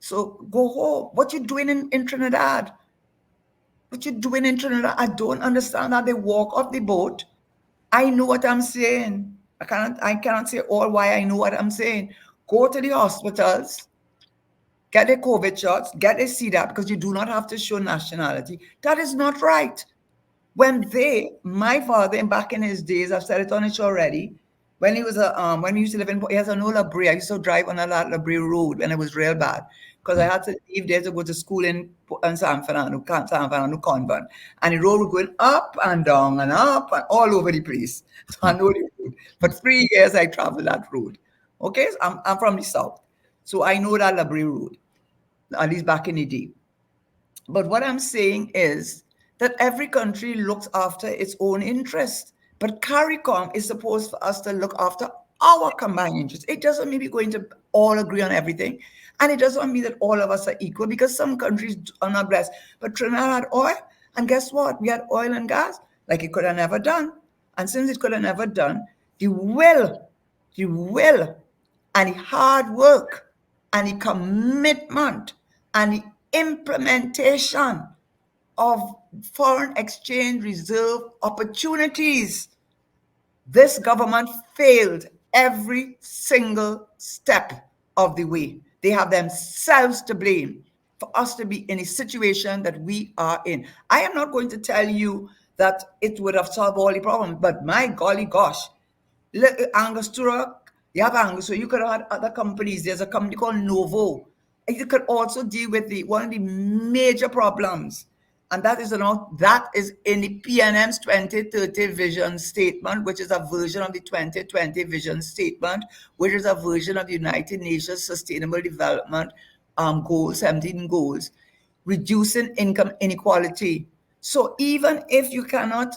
So go home. What you doing in Trinidad? What you doing in Trinidad? I don't understand how they walk off the boat. I know what I'm saying. I cannot say all why I know what I'm saying. Go to the hospitals, get a COVID shots, get a CDAP because you do not have to show nationality. That is not right. My father, back in his days, I've said it on it already. When we used to live in, he has an old Labrie. I used to drive on a Labrie road when it was real bad because I had to leave there to go to school in San Fernando Convent, and the road was going up and down and up and all over the place. So I know the road. For 3 years, I traveled that road. Okay, so I'm from the south, so I know that Labrie road, at least back in the day. But what I'm saying is that every country looks after its own interest. But CARICOM is supposed for us to look after our combined interests. It doesn't mean we're going to all agree on everything. And it doesn't mean that all of us are equal because some countries are not blessed. But Trinidad had oil, and guess what? We had oil and gas like it could have never done. And since it could have never done, the will, and the hard work and the commitment and the implementation of foreign exchange reserve opportunities. This government failed every single step of the way. They have themselves to blame for us to be in a situation that we are in. I am not going to tell you that it would have solved all the problems, but my golly gosh, Angostura, you have Angostura, you could have had other companies. There's a company called Novo. You could also deal with one of the major problems, and that is in the PNM's 2030 vision statement, which is a version of the 2020 vision statement, which is a version of the United Nations Sustainable Development goals, 17 goals, reducing income inequality. So even if you cannot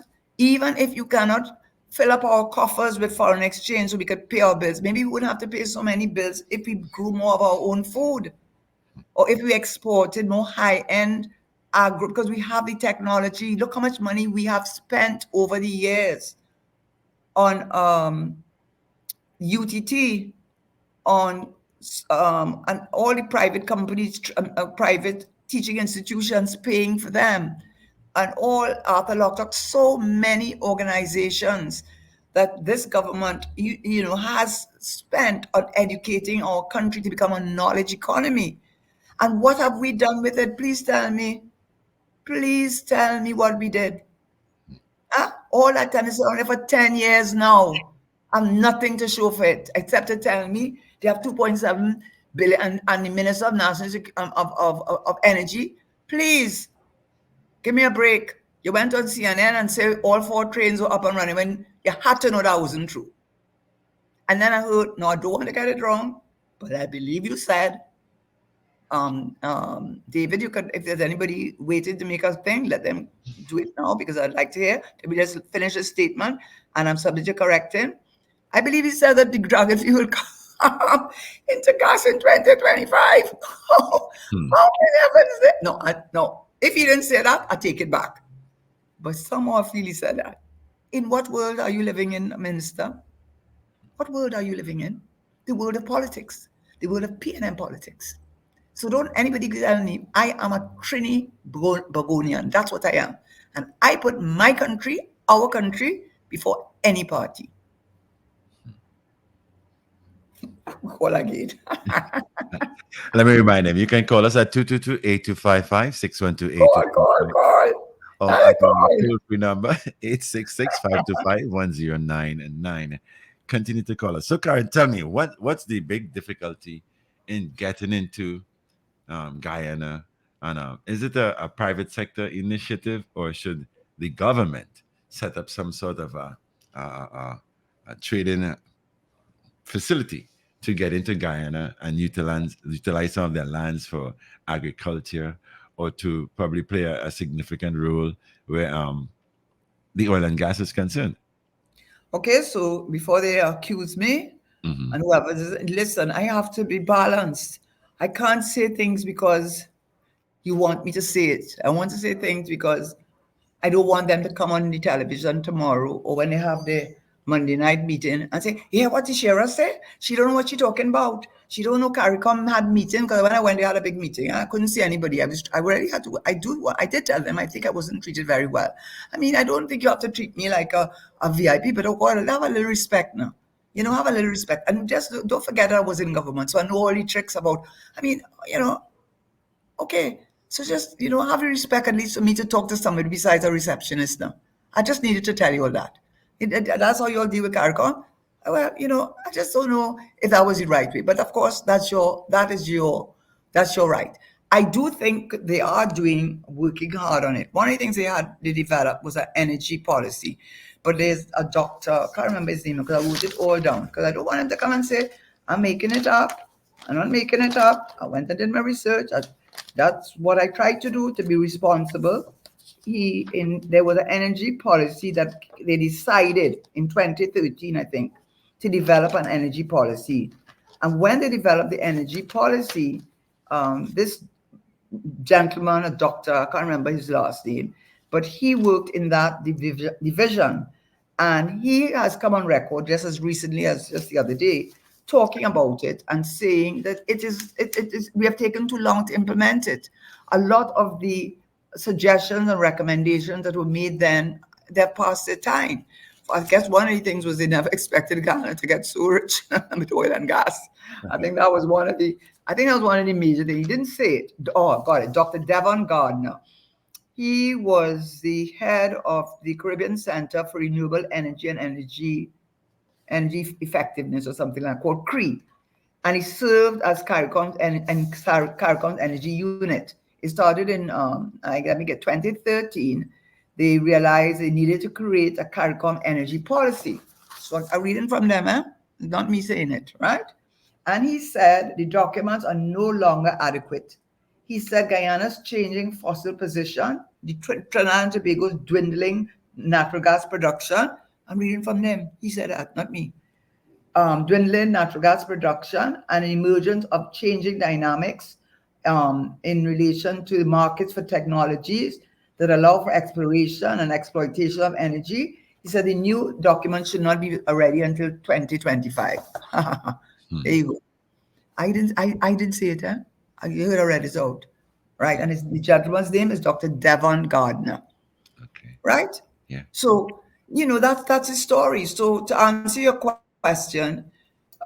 fill up our coffers with foreign exchange so we could pay our bills, maybe we wouldn't have to pay so many bills if we grew more of our own food, or if we exported more high-end agro, because we have the technology. Look how much money we have spent over the years on UTT, on and all the private companies, private teaching institutions paying for them, and all Arthur Locked so many organizations that this government, has spent on educating our country to become a knowledge economy. And what have we done with it? Please tell me. Please tell me what we did. Huh? All that time is only for 10 years now. And nothing to show for it, except to tell me they have 2.7 billion and the Minister of National of Energy. Please give me a break. You went on CNN and said all 4 trains were up and running when you had to know that wasn't true. And then I heard, no, I don't want to get it wrong, but I believe you said, David, you could, if there's anybody waiting to make a thing, let them do it now because I'd like to hear. Let me just finish a statement and I'm subject to correcting. I believe he said that the dragon fuel will come into gas in 2025. How Hmm. many heavens there? No, no. If he didn't say that, I take it back. But somehow I feel he said that. In what world are you living in, Minister? What world are you living in? The world of politics, the world of P&M politics. So don't anybody tell me I am a Trinidadian. That's what I am. And I put my country, our country, before any party. Call again. Let me remind them. You can call us at 222-8255, 612. Call, call, call. Or I at our call. toll free number, 866-525-1099. Continue to call us. So, Karen, tell me, what's the big difficulty in getting into Guyana? And is it a private sector initiative, or should the government set up some sort of a trading facility to get into Guyana and utilize some of their lands for agriculture, or to probably play a significant role where the oil and gas is concerned? Okay, so before they accuse me Hmm. and whoever, listen, I have to be balanced. I can't say things because you want me to say it. I want to say things because I don't want them to come on the television tomorrow or when they have their Monday night meeting and say, yeah, what did Shara say? She don't know what she's talking about. She don't know CARICOM had meeting because when I went, they had a big meeting. I couldn't see anybody. I really had to. I did tell them. I think I wasn't treated very well. I mean, I don't think you have to treat me like a VIP, but oh God, have a little respect now. Have a little respect. And just don't forget that I was in government. So I know all the tricks about, I mean, okay, so just have your respect at least for me to talk to somebody besides a receptionist now. I just needed to tell you all that. That's how you all deal with CARICOM. Well, I just don't know if that was the right way. But of course, that's your right. I do think they are working hard on it. One of the things they developed was an energy policy. But there's a doctor, I can't remember his name because I wrote it all down because I don't want him to come and say, I'm making it up. I'm not making it up. I went and did my research. That's what I tried to do to be responsible. There was an energy policy that they decided in 2013, I think, to develop an energy policy. And when they developed the energy policy, this gentleman, a doctor, I can't remember his last name, but he worked in that division. And he has come on record just as recently as just the other day, talking about it and saying that it is we have taken too long to implement it. A lot of the suggestions and recommendations that were made then, they're past their time. I guess one of the things was they never expected Ghana to get so rich with oil and gas. I think that was one of the major things. He didn't say it. Oh, got it. Dr. Devon Gardner. He was the head of the Caribbean Center for Renewable Energy and Energy Effectiveness or something like that, called CRE. And he served as CARICOM's CARICOM's energy unit. It started in, let me get 2013. They realized they needed to create a CARICOM energy policy. So I'm reading from them, not me saying it, right? And he said the documents are no longer adequate. He said Guyana's changing fossil position, the Trinidad and Tobago's dwindling natural gas production. I'm reading from them. He said that, not me. Dwindling natural gas production and emergence of changing dynamics in relation to the markets for technologies that allow for exploration and exploitation of energy. He said the new document should not be ready until 2025. There you go. I didn't say it, eh? You heard I read it out. Right. And the gentleman's name is Dr. Devon Gardner. Okay. Right? Yeah. So, that's his story. So to answer your question,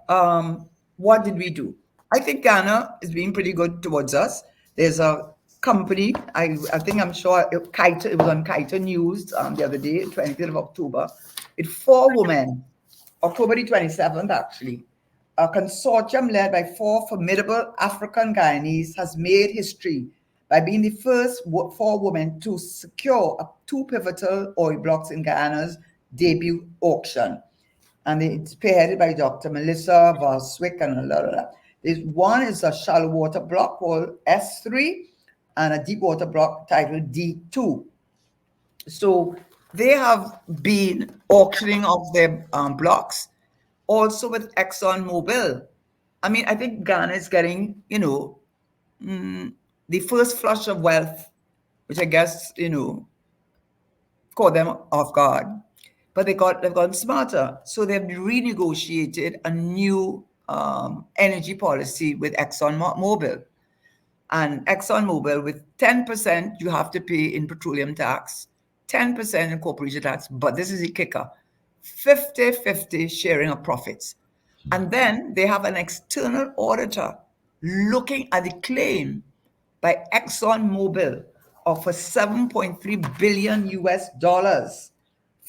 um, what did we do? I think Ghana is being pretty good towards us. There's a company, I think I'm sure it was on Kite News the other day, 20th of October. It's four women, October the 27th, actually. A consortium led by four formidable African Guyanese has made history by being the first four women to secure two pivotal oil blocks in Guyana's debut auction. And it's spearheaded by Dr. Melissa Varswick and a lot of that. There's one is a shallow water block called S3 and a deep water block titled D2. So they have been auctioning off their blocks, also with Exxon Mobil. I mean, I think Ghana is getting, the first flush of wealth, which I guess, caught them off guard. But they've gotten smarter. So they've renegotiated a new energy policy with Exxon Mobil. And ExxonMobil, with 10% you have to pay in petroleum tax, 10% in corporation tax, but this is the kicker, 50-50 sharing of profits. And then they have an external auditor looking at the claim by ExxonMobil of a 7.3 billion US dollars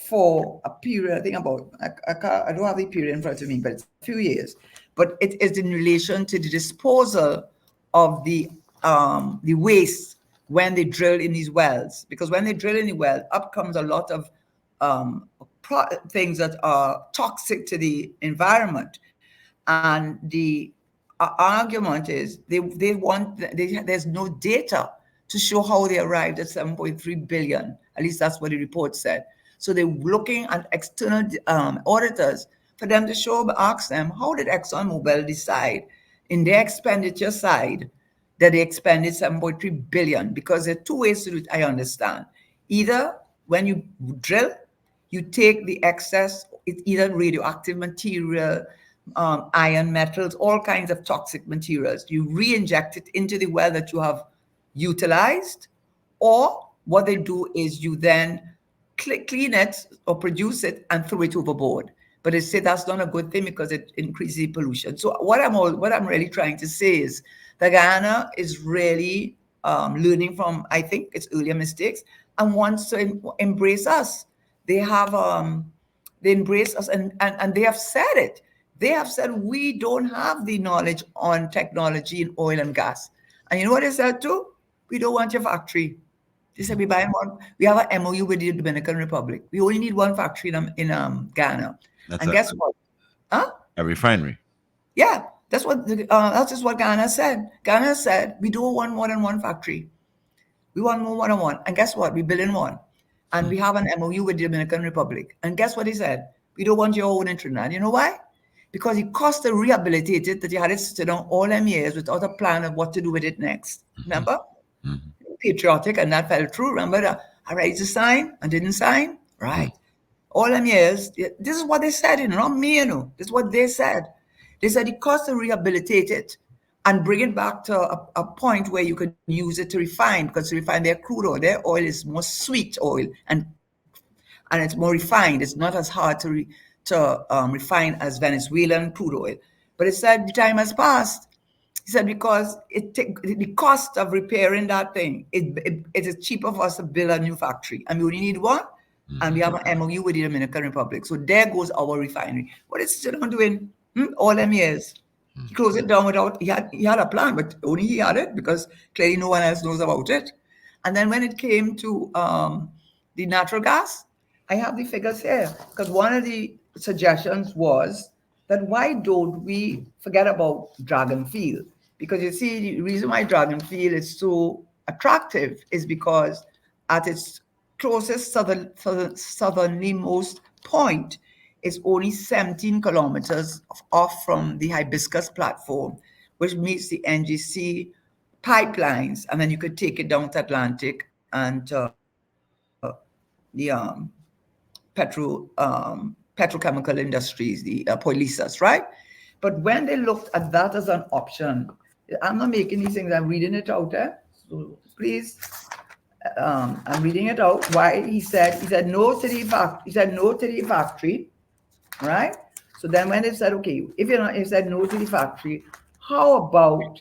for a period, I think about, I don't have the period in front of me, but it's a few years. But it is in relation to the disposal of the waste when they drill in these wells. Because when they drill in the well, up comes a lot of things that are toxic to the environment. And the argument is there's no data to show how they arrived at 7.3 billion. At least that's what the report said. So they're looking at external auditors for them to ask them, how did ExxonMobil decide in their expenditure side that they expended 7.3 billion? Because there are two ways to do it, I understand. Either when you drill, you take the excess, it's either radioactive material, iron, metals, all kinds of toxic materials. You re-inject it into the well that you have utilized, or what they do is you then clean it or produce it and throw it overboard. But they say that's not a good thing because it increases pollution. So what I'm really trying to say is that Guyana is really learning from, I think, its earlier mistakes and wants to embrace us. They have they embrace us, and they have said it. They have said we don't have the knowledge on technology in oil and gas. And you know what they said too? We don't want your factory. They said we buy one. We have an MOU with the Dominican Republic. We only need one factory in Ghana. That's And guess what? Huh? a refinery. Yeah, that's just what Ghana said. Ghana said we don't want more than one factory. We want more one-on-one. And guess what? We build in one. And we have an MOU with the Dominican Republic. And guess what he said? We don't want your own in Trinidad. You know why? Because it cost to rehabilitate it that you had it sit down all them years without a plan of what to do with it next. Remember? Mhm. Patriotic, and that fell through. Remember that I ready to sign and didn't sign? Mhm. Right. All them years, this is what they said, not me, This is what they said. They said it costs to rehabilitate it and bring it back to a point where you can use it to refine, because to refine their crude oil, their oil is more sweet oil and it's more refined. It's not as hard to refine as Venezuelan crude oil. But it said the time has passed. He said because the cost of repairing that thing, it is cheaper for us to build a new factory, and we only need one, and we have an MOU with the Dominican Republic. So there goes our refinery. What is still on doing? All them years. He closed it down without he had a plan, but only he had it because clearly no one else knows about it. And then when it came to the natural gas, I have the figures here because one of the suggestions was that why don't we forget about Dragon Field? Because you see, the reason why Dragon Field is so attractive is because at its closest southernmost point is only 17 kilometers off from the Hibiscus platform, which meets the NGC pipelines, and then you could take it down to Atlantic and the petrochemical industries, the polyesas, right? But when they looked at that as an option, I'm not making these things, I'm reading it out there. So please, I'm reading it out. Why he said no to the factory, right? So then when they said, okay, if you're not, he said no to the factory, how about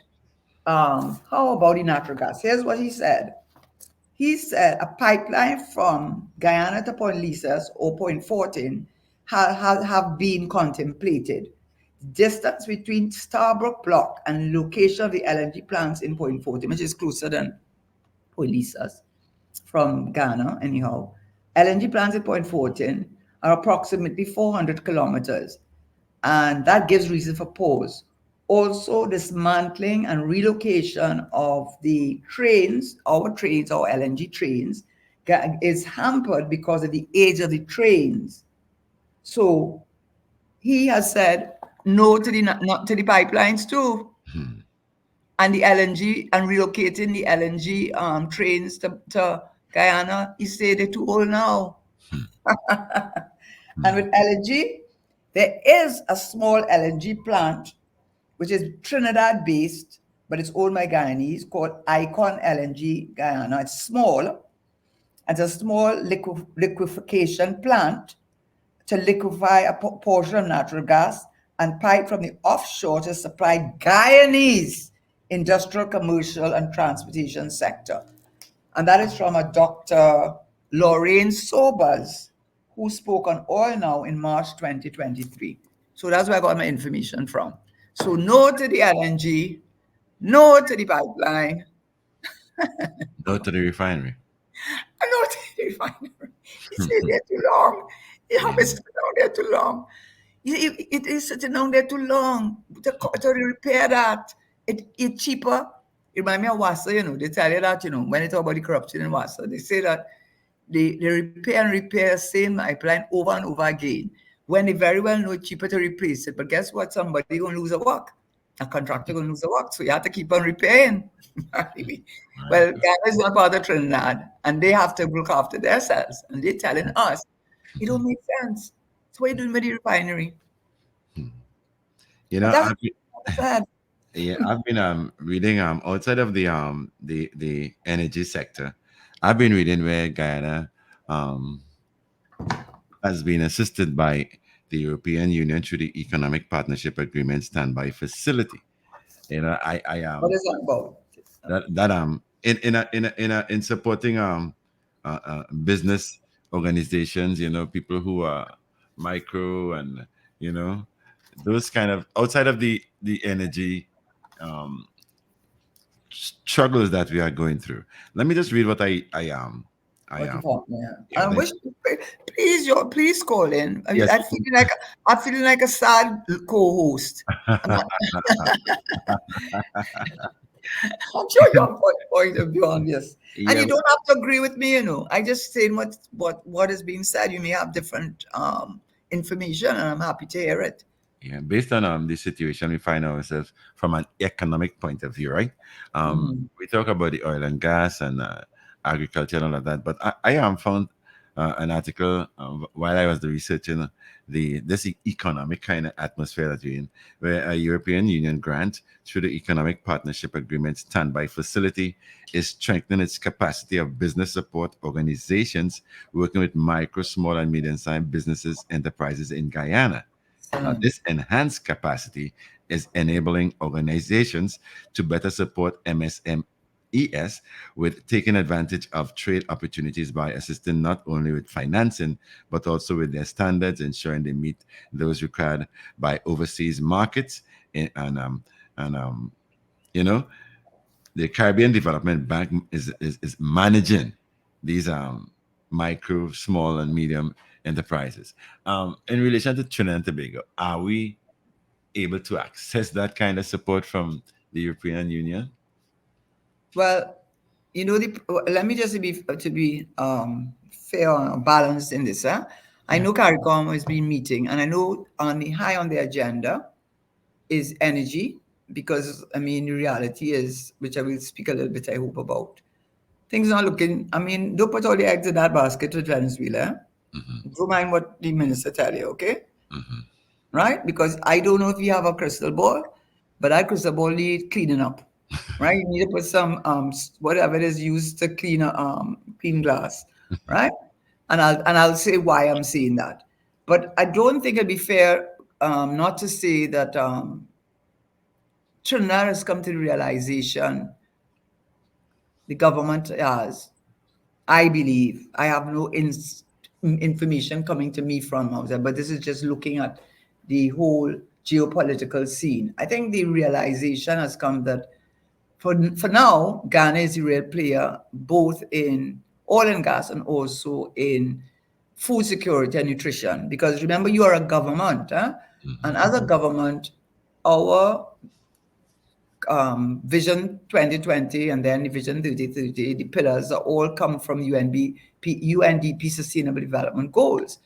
the natural gas? Here's what he said. He said a pipeline from Guyana to Point Lisas or Point 14 have been contemplated. Distance between Starbrook Block and location of the LNG plants in Point 14, which is closer than Point Lisas from Ghana, anyhow. LNG plants at Point 14 are approximately 400 kilometers, and that gives reason for pause. Also, dismantling and relocation of the trains, our LNG trains, is hampered because of the age of the trains. So he has said no to the not to the pipelines too, Hmm. and the LNG and relocating the LNG trains to Guyana. He said they're too old now. Hmm. And Hmm. with LNG, there is a small LNG plant which is Trinidad based, but it's owned by Guyanese, called Icon LNG Guyana. It's small. It's a small liquefaction plant to liquefy a portion of natural gas and pipe from the offshore to supply Guyanese industrial, commercial, and transportation sector. And that is from a Dr. Lorraine Sobers, who spoke on Oil Now in March 2023. So that's where I got my information from. So no to the LNG, no to the pipeline, Go to the refinery. and no to the refinery. He stayed Hmm. there too long. He have Yeah. been sitting down there too long. It is sitting down there too long to repair that. It's cheaper. It remind me of Wassa, they tell you that, when they talk about the corruption in Wassa, they say that they repair same pipeline over and over again when they very well know it's cheaper to replace it. But guess what? Somebody gonna lose a work. A contractor gonna lose a work. So you have to keep on repairing. Right. Well, Ghana is not part of Trinidad and they have to look after themselves. And they're telling us it Mhm. don't make sense. So what are you doing with the refinery? Hmm. You And know, that's what I said. I've been reading outside of the energy sector. I've been reading where Guyana um has been assisted by the European Union through the Economic Partnership Agreement Standby Facility. I What is that about? that in supporting business organizations, people who are micro and you know those kind of outside of the energy um struggles that we are going through. Let me just read what I What you thought, yeah. yeah, I wish, please call in. yes. I'm feeling like a sad co-host. I'm not, I'm sure you have point of view on this, and Yeah, you don't have to agree with me. I just saying what is being said. You may have different information, and I'm happy to hear it. yeah, based on the situation we find ourselves from an economic point of view, right? Mhm. We talk about the oil and gas and agriculture and all of that, but I found an article while I was researching this economic kind of atmosphere that we're in, where a European Union grant through the Economic Partnership Agreement standby facility is strengthening its capacity of business support organizations working with micro, small, and medium-sized businesses enterprises in Guyana. Excellent. This enhanced capacity is enabling organizations to better support MSMEs with taking advantage of trade opportunities by assisting not only with financing, but also with their standards, ensuring they meet those required by overseas markets. And you know, the Caribbean Development Bank is managing these micro, small, and medium enterprises. In relation to Trinidad and Tobago, are we able to access that kind of support from the European Union? Well, let me just be fair and balanced in this. Huh? I Yeah. know CARICOM has been meeting, and I know high on the agenda is energy, because I mean the reality is, which I will speak a little bit, I hope, about. Things not looking, I mean, don't put all the eggs in that basket with Venezuela. Hmm. Don't mind what the minister tell you, okay? Hmm. right? Because I don't know if you have a crystal ball, but that crystal ball need cleaning up, right? You need to put some whatever it is used to clean glass, right? And I'll say why I'm saying that. But I don't think it'd be fair not to say that Trinidad has come to the realization, the government has, I believe, I have no information coming to me from outside, but this is just looking at the whole geopolitical scene. I think the realization has come that for now, Ghana is a real player both in oil and gas and also in food security and nutrition. Because remember, you are a government, huh? And Hmm. as a government, our Vision 2020 and then Vision 3030, the pillars are all come from UNDP Sustainable Development Goals.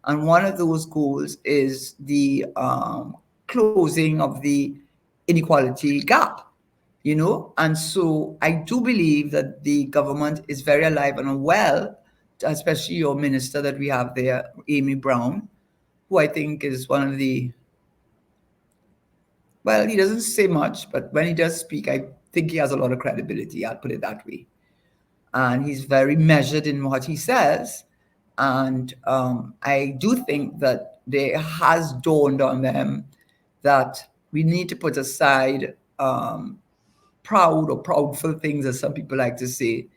And one of those goals is the closing of the inequality gap, And so I do believe that the government is very alive and well, especially your minister that we have there, Amy Brown, who I think is one of the, well, he doesn't say much, but when he does speak, I think he has a lot of credibility. I'll put it that way. And he's very measured in what he says. And I do think that there has dawned on them that we need to put aside proud or proudful things, as some people like to say,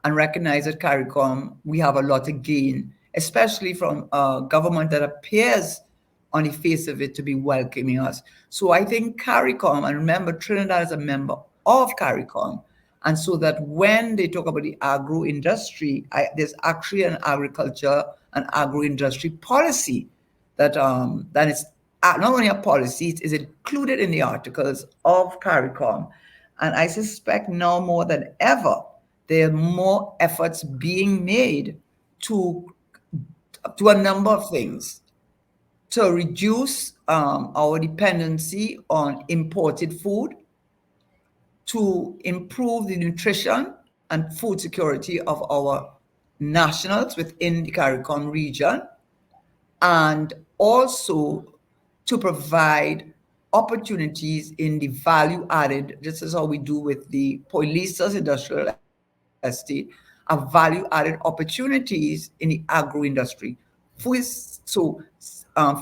and recognize that CARICOM, we have a lot to gain, especially from a government that appears on the face of it to be welcoming us. So I think CARICOM, and remember, Trinidad is a member of CARICOM, and so that when they talk about the agro industry, there's actually an agriculture and agro industry policy that is not only a policy, it is included in the articles of CARICOM. And I suspect now more than ever, there are more efforts being made to to a number of things to reduce our dependency on imported food, to improve the nutrition and food security of our nationals within the CARICOM region, and also to provide opportunities in the value added. This is how we do with the Polisas Industrial Estate, are value added opportunities in the agro industry. So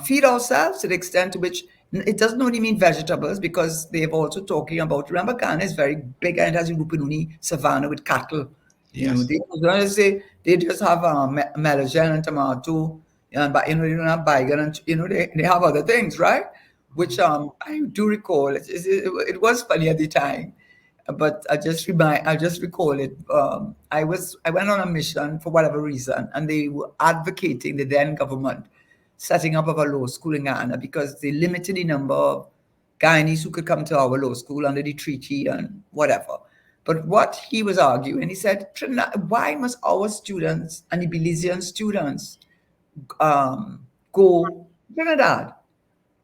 feed ourselves to the extent to which it doesn't only mean vegetables, because they've also talking about, remember, Ghana is very big and it has a Rupununi savanna with cattle. Yes. They don't say they just have melon and tomato, and but they don't have bacon, and they have other things, right? Which I do recall. It was funny at the time, but I just recall it. I went on a mission for whatever reason, and they were advocating, the then government, setting up of a law school in Ghana, because they limited the number of Guyanese who could come to our law school under the treaty and whatever. But what he was arguing, he said, why must our students and the Belizean students um, go to Trinidad?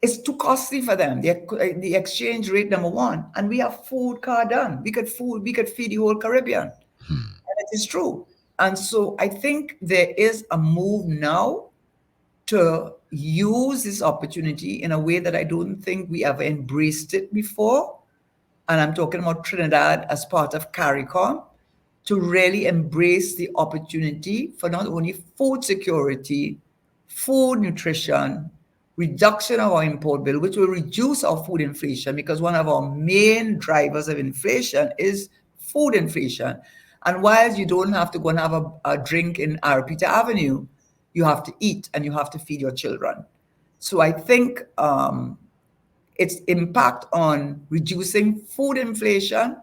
It's too costly for them. The exchange rate, number one, and we have food card done. We could feed the whole Caribbean, and it is true. And so I think there is a move now to use this opportunity in a way that I don't think we ever embraced it before. And I'm talking about Trinidad as part of CARICOM, to really embrace the opportunity for not only food security, food nutrition, reduction of our import bill, which will reduce our food inflation, because one of our main drivers of inflation is food inflation. And while you don't have to go and have a drink in Arapita Avenue, you have to eat and you have to feed your children. So I think its impact on reducing food inflation,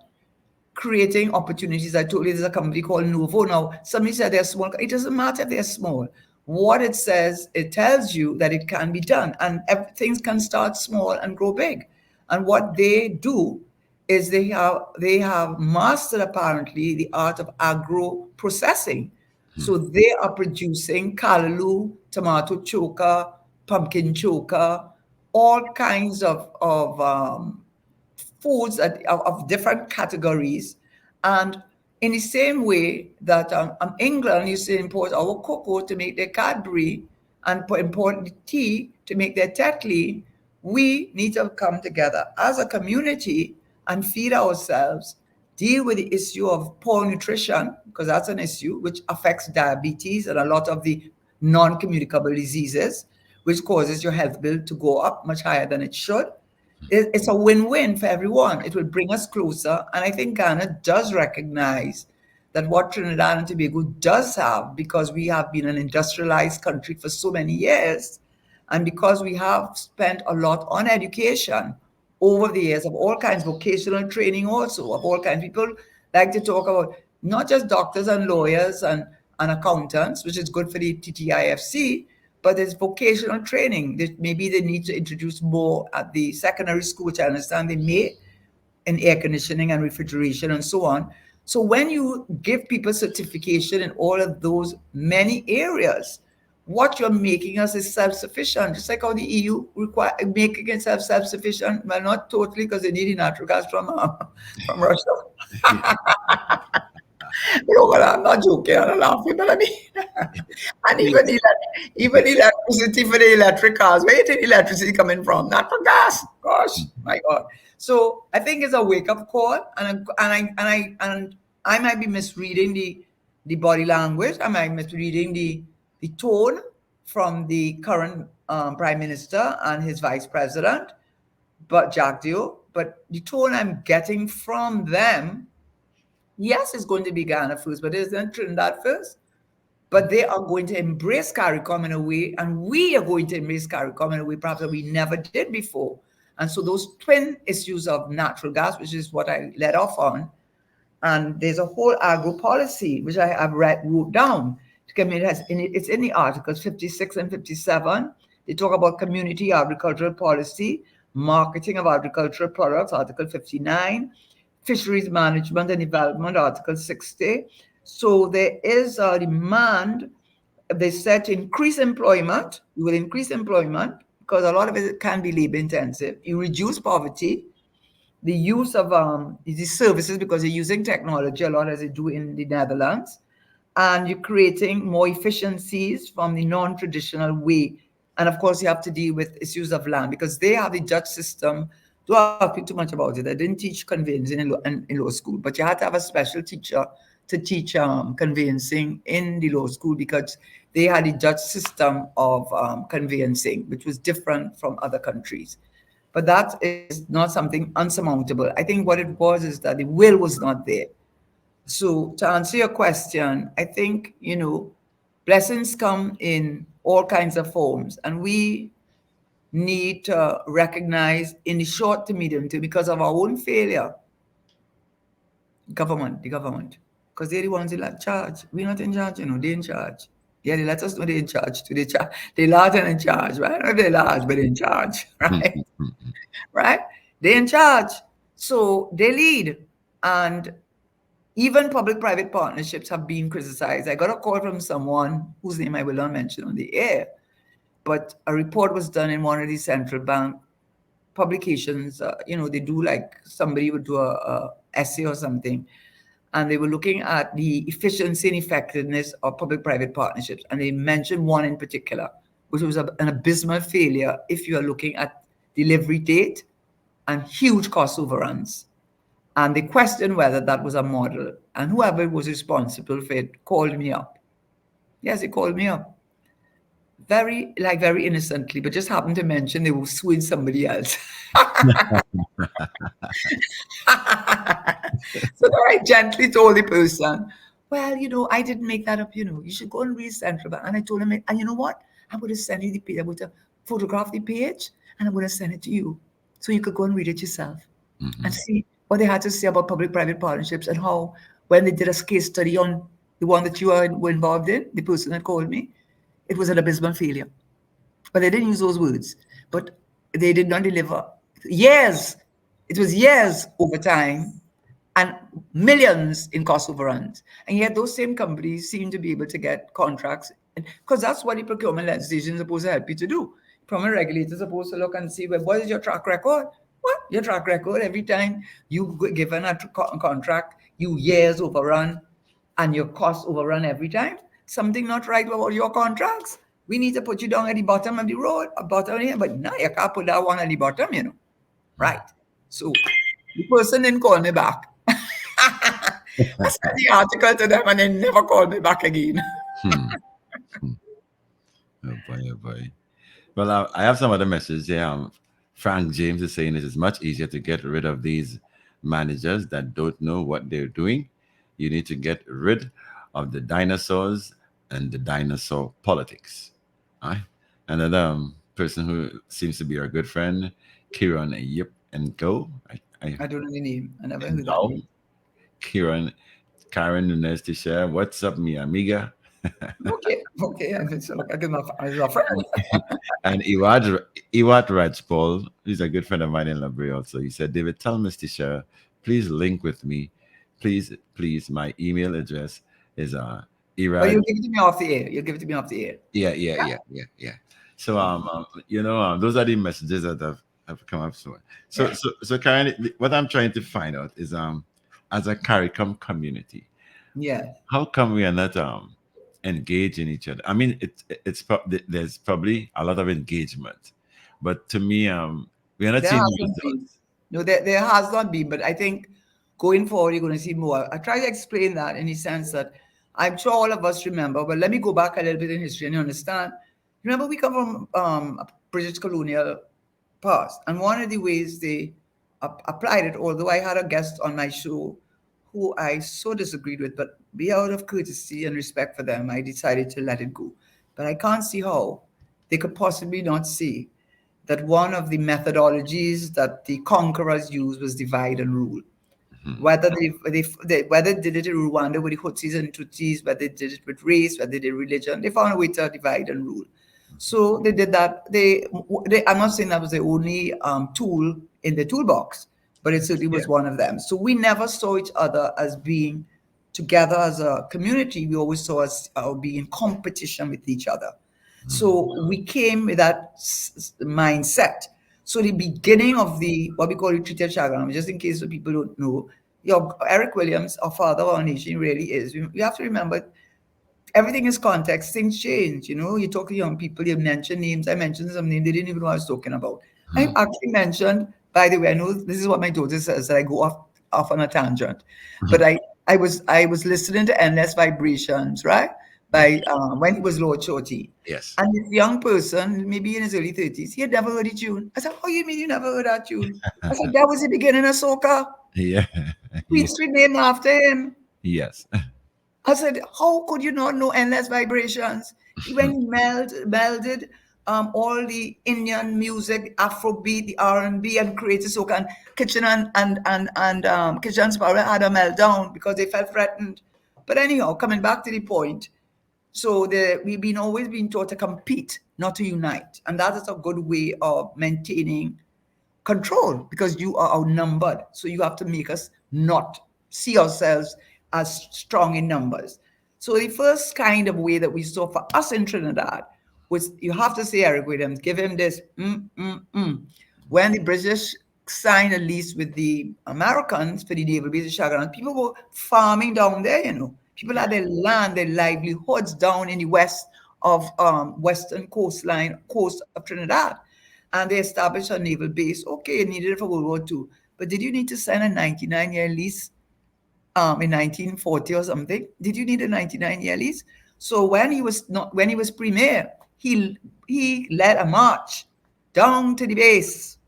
creating opportunities. I told you there's a company called Novo. Now, somebody said they're small. It doesn't matter if they're small. What it says, it tells you that it can be done, and things can start small and grow big. And what they do is they have mastered, apparently, the art of agro processing. So they are producing callaloo, tomato choka, pumpkin choka, all kinds of foods of different categories. And in the same way that England used to import our cocoa to make their Cadbury and import the tea to make their Tetley, we need to come together as a community and feed ourselves, deal with the issue of poor nutrition, because that's an issue which affects diabetes and a lot of the non-communicable diseases, which causes your health bill to go up much higher than it should. It's a win-win for everyone. It will bring us closer. And I think Ghana does recognize that what Trinidad and Tobago does have, because we have been an industrialized country for so many years, and because we have spent a lot on education over the years of all kinds, vocational training also, of all kinds. People like to talk about not just doctors and lawyers and accountants, which is good for the TTIFC, but there's vocational training that maybe they need to introduce more at the secondary school, which I understand they may, in air conditioning and refrigeration and so on. So when you give people certification in all of those many areas, what you're making us is self-sufficient, just like how the EU require making itself self-sufficient. Well, not totally, because they need the natural gas from Russia. Well, I'm not joking, I'm laughing, but I mean, and even electricity for the electric cars. Where you think electricity coming from? Not from gas. Gosh, my God. So I think it's a wake up call, and I might be misreading the body language. I might be misreading the tone from the current prime minister and his vice president, but Jack Dio. But the tone I'm getting from them, yes, it's going to be Ghana first, but it's in Trinidad first. But they are going to embrace CARICOM in a way, and we are going to embrace CARICOM in a way perhaps that we never did before. And so those twin issues of natural gas, which is what I led off on, and there's a whole agro policy, which I have wrote down. It's in the articles 56 and 57. They talk about community agricultural policy, marketing of agricultural products, Article 59, fisheries management and development, Article 60. So there is a demand, they said, to increase employment. You will increase employment because a lot of it can be labor intensive. You reduce poverty, the use of these services, because you're using technology a lot as they do in the Netherlands, and you're creating more efficiencies from the non-traditional way. And of course, you have to deal with issues of land, because they have the judge system. Don't have to speak too much about it. I didn't teach conveyancing in law school, but you had to have a special teacher to teach conveyancing in the law school, because they had a judge system of conveyancing, which was different from other countries. But that is not something unsurmountable. I think what it was is that the will was not there. So to answer your question, I think, blessings come in all kinds of forms, and we need to recognize in the short to medium term, because of our own failure, the government, because they're the ones in charge. We're not in charge, they're in charge. Yeah, they let us know they're in charge too. They're large and in charge, right? Not they're large, but they're in charge, right? Right? They're in charge. So they lead. And even public-private partnerships have been criticized. I got a call from someone whose name I will not mention on the air, but a report was done in one of these central bank publications. They do, like, somebody would do a essay or something, and they were looking at the efficiency and effectiveness of public-private partnerships. And they mentioned one in particular, which was an abysmal failure if you are looking at delivery date and huge cost overruns. And they questioned whether that was a model. And whoever was responsible for it called me up. Yes, he called me up. Very innocently, but just happened to mention they were suing somebody else. So I gently told the person, well, I didn't make that up, you should go and read Central Bank. And I told him, and you know what? I'm going to send you the page. I'm going to photograph the page, and I'm going to send it to you so you could go and read it yourself and see what they had to say about public-private partnerships, and how, when they did a case study on the one that you were involved in, the person that called me, it was an abysmal failure. But they didn't use those words. But they did not deliver. Years. It was years over time, and millions in cost overruns. And yet those same companies seem to be able to get contracts, because that's what the procurement legislation is supposed to help you to do. Procurement regulators are supposed to look and see, well, what is your track record? What? Your track record, every time you given a contract, you years overrun and your costs overrun every time. Something not right about your contracts. we need to put you down at the bottom of the road, bottom here, but no, you can't put that one at the bottom, Right. So the person didn't call me back. I sent the article to them and they never called me back again. Hmm. Hmm. Oh boy, oh boy. Well, I have some other messages here. Frank James is saying it is much easier to get rid of these managers that don't know what they're doing. You need to get rid of the dinosaurs and the dinosaur politics. Aye. Another person who seems to be our good friend, Kieran Yip and Go. I don't know the name. I never And heard that Go. name. Kieran, Karen Nunes to share. What's up, mi amiga? Okay, okay. And it's like I give my as a friend. And Iwat Rajpal, he's a good friend of mine in Labrie also. He said, David, tell Mr. Shah, please link with me. Please, my email address is But Irad. you'll give it to me off the air. You'll give it to me off the air. Yeah. So those are the messages that have come up so. So Yeah. so so Karen, what I'm trying to find out is as a CARICOM community, Yeah. how come we are not engaged in each other? I mean, there's probably a lot of engagement, but to me, we are not There seeing hasn't been. results. No, there has not been, but I think going forward, you're going to see more. I try to explain that in the sense that I'm sure all of us remember, but let me go back a little bit in history and you understand. Remember, we come from a British colonial past, and one of the ways they applied it, although I had a guest on my show who I so disagreed with, but be out of courtesy and respect for them, I decided to let it go. But I can't see how they could possibly not see that one of the methodologies that the conquerors used was divide and rule. Mhm. Whether they whether they did it in Rwanda with the Hutsis and Tutsis, whether they did it with race, whether they did religion, they found a way to divide and rule. So they did that. I'm not saying that was the only tool in the toolbox, but it certainly Yeah. was one of them. So we never saw each other as being together as a community. We always saw us being in competition with each other. Mhm. So we came with that mindset. So the beginning of the what we call the Treaty of Chagram, just in case the people don't know, Eric Williams, our father of our nation, really is. We have to remember everything is context. Things change. You talk to young people, you mention names. I mentioned some name they didn't even know what I was talking about. I Mhm. actually mentioned, by the way, I know this is what my daughter says that I go off on a tangent, but Mhm. I was listening to Endless Vibrations, right? Yeah. By when he was Lord Shorty. Yes. And this young person, maybe in his early 30s, he had never heard the tune. I said, "Oh, you mean you never heard that tune?" I said, "That was the beginning of soca. Yeah. Queen Yeah. Street named after him." Yes. I said, "How could you not know Endless Vibrations?" When he melded all the Indian music, Afrobeat, the R&B, and created soca, and Kitchen and Kitchen Sparrow had a meltdown because they felt threatened. But anyhow, coming back to the point, so we've been always been taught to compete, not to unite, and that is a good way of maintaining control because you are outnumbered. So you have to make us not see ourselves as strong in numbers. So the first kind of way that we saw for us in Trinidad was you have to say Eric Williams, give him this. When the British signed a lease with the Americans for the naval base of Shagaran, people were farming down there. People Yeah. had their land, their livelihoods down in the west of western coast of Trinidad, and they established a naval base. Okay, it needed it for World War II. But did you need to sign a 99-year lease in 1940 or something? Did you need a 99-year lease? So when he was premier, he led a march down to the base,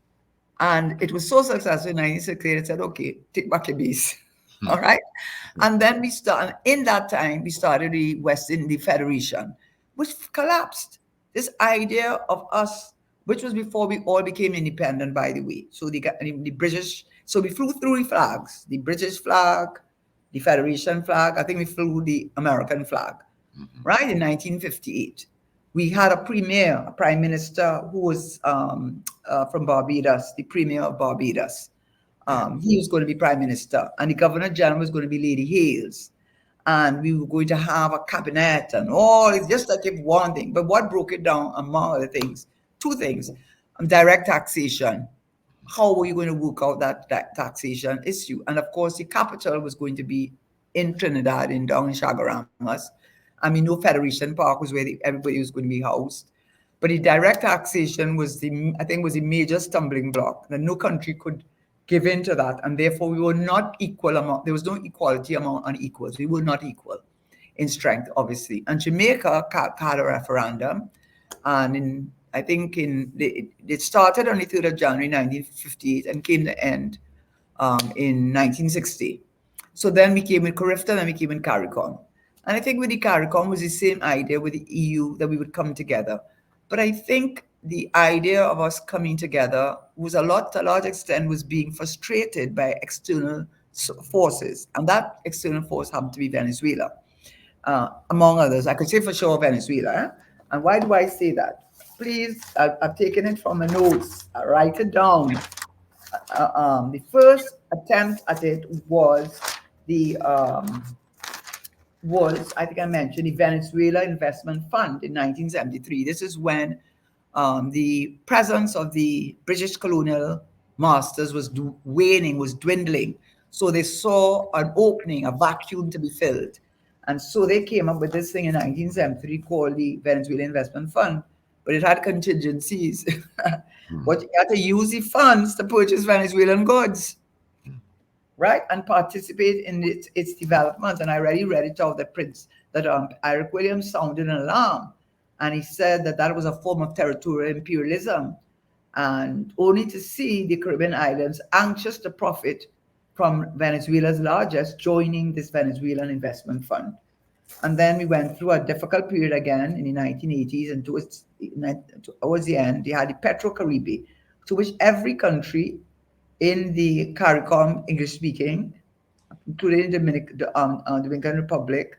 and it was so successful in 1968. It said, "Okay, take back your base." Hmm. All right. And then in that time, we started the West Indies Federation, which collapsed. This idea of us, which was before we all became independent, by the way. So the British, so we flew through the flags, the British flag, the Federation flag. I think we flew the American flag, Mhm. right, in 1958. We had a premier, a prime minister who was from Barbados, the premier of Barbados. Yeah. He was going to be prime minister, and the governor general was going to be Lady Hales. And we were going to have a cabinet and all. It's just like if one thing. But what broke it down, among other things, two things: direct taxation. How were you going to work out that taxation issue? And of course, the capital was going to be in Trinidad, in down in Chaguaramas. I mean, no, Federation Park was where everybody was going to be housed. But the direct taxation was I think, was the major stumbling block. That no country could give in to that, and therefore we were not equal among. There was no equality among unequals. We were not equal in strength, obviously. And Jamaica had a referendum, and I think it started on the 3rd of January 1958 and came to end in 1960. So then we came with Carifta, then we came in CARICOM. And I think with the CARICOM was the same idea with the EU that we would come together. But I think the idea of us coming together was to a large extent, was being frustrated by external forces. And that external force happened to be Venezuela, among others. I could say for sure Venezuela. Eh? And why do I say that? Please, I've taken it from my notes. I write it down. The first attempt at it was the I think I mentioned, the Venezuela Investment Fund in 1973. This is when the presence of the British colonial masters was waning, was dwindling. So they saw an opening, a vacuum to be filled. And so they came up with this thing in 1973 called the Venezuela Investment Fund, but it had contingencies. But you had to use the funds to purchase Venezuelan goods, right, and participate in its development. And I already read it out that Eric Williams sounded an alarm, and he said that that was a form of territorial imperialism, and only to see the Caribbean islands anxious to profit from Venezuela's largest joining this Venezuelan investment fund. And then we went through a difficult period again in the 1980s, and towards the end, they had the Petro-Caribe, to which every country in the CARICOM, English speaking, including the Dominican Republic,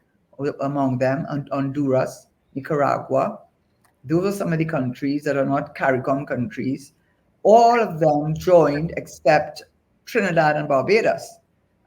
among them, and Honduras, Nicaragua. Those are some of the countries that are not CARICOM countries. All of them joined except Trinidad and Barbados.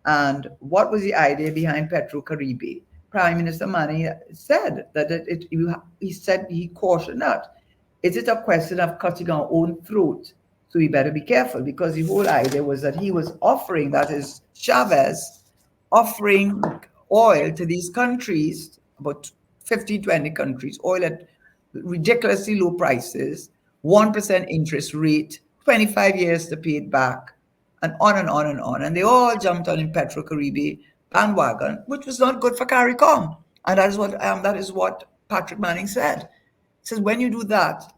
And what was the idea behind Petro-Caribe? Prime Minister Manny said that he cautioned that. Is it a question of cutting our own throat? So we better be careful, because the whole idea was that he was offering, that is Chavez, offering oil to these countries, about 15, 20 countries, oil at ridiculously low prices, 1% interest rate, 25 years to pay it back, and on and on and on. And they all jumped on in Petro-Caribe bandwagon, which was not good for CARICOM. And that is what Patrick Manning said. He says, when you do that,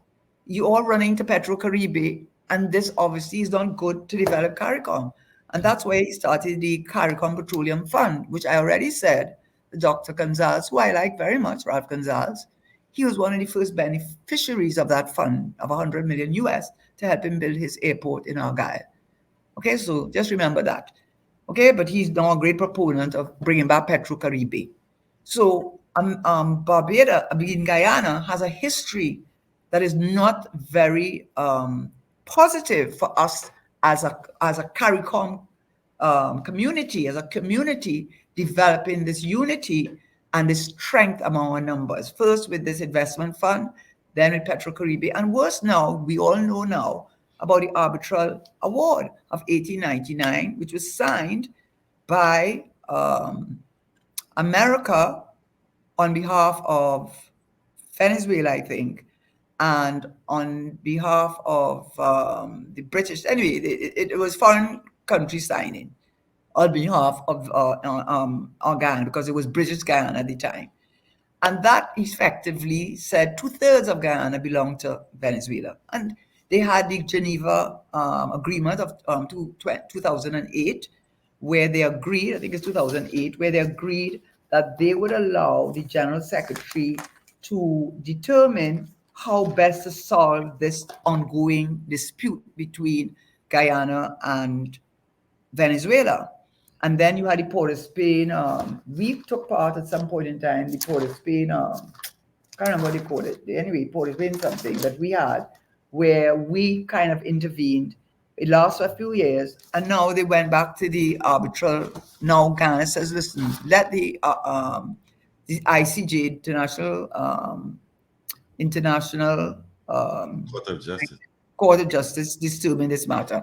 you all running to Petro-Caribe, and this obviously is not good to develop CARICOM. And that's why he started the CARICOM Petroleum Fund, which I already said, Dr. Gonzalez, who I like very much, Ralph Gonzalez, he was one of the first beneficiaries of that fund of 100 million US to help him build his airport in Argyle. Okay, so just remember that. Okay, but he's now a great proponent of bringing back Petro-Caribe. So Barbados, Guyana, has a history that is not very positive for us as a CARICOM community, as a community developing this unity and this strength among our numbers. First with this investment fund, then with Petro-Caribe, and worse now, we all know now about the arbitral award of 1899, which was signed by America on behalf of Venezuela, I think, and on behalf of the British. Anyway, it was foreign countries signing on behalf of Guyana, because it was British Guyana at the time. And that effectively said 2/3 of Guyana belonged to Venezuela. And they had the Geneva Agreement of 2008, where they agreed, I think it's 2008, where they agreed that they would allow the General Secretary to determine how best to solve this ongoing dispute between Guyana and Venezuela. And then you had the Port of Spain. We took part at some point in time, the Port of Spain, I can't remember what they called it. Anyway, Port of Spain something that we had, where we kind of intervened. It lasted a few years, and now they went back to the arbitral. Now Ghana says, listen, let the ICJ, International Court of Justice, determine this matter.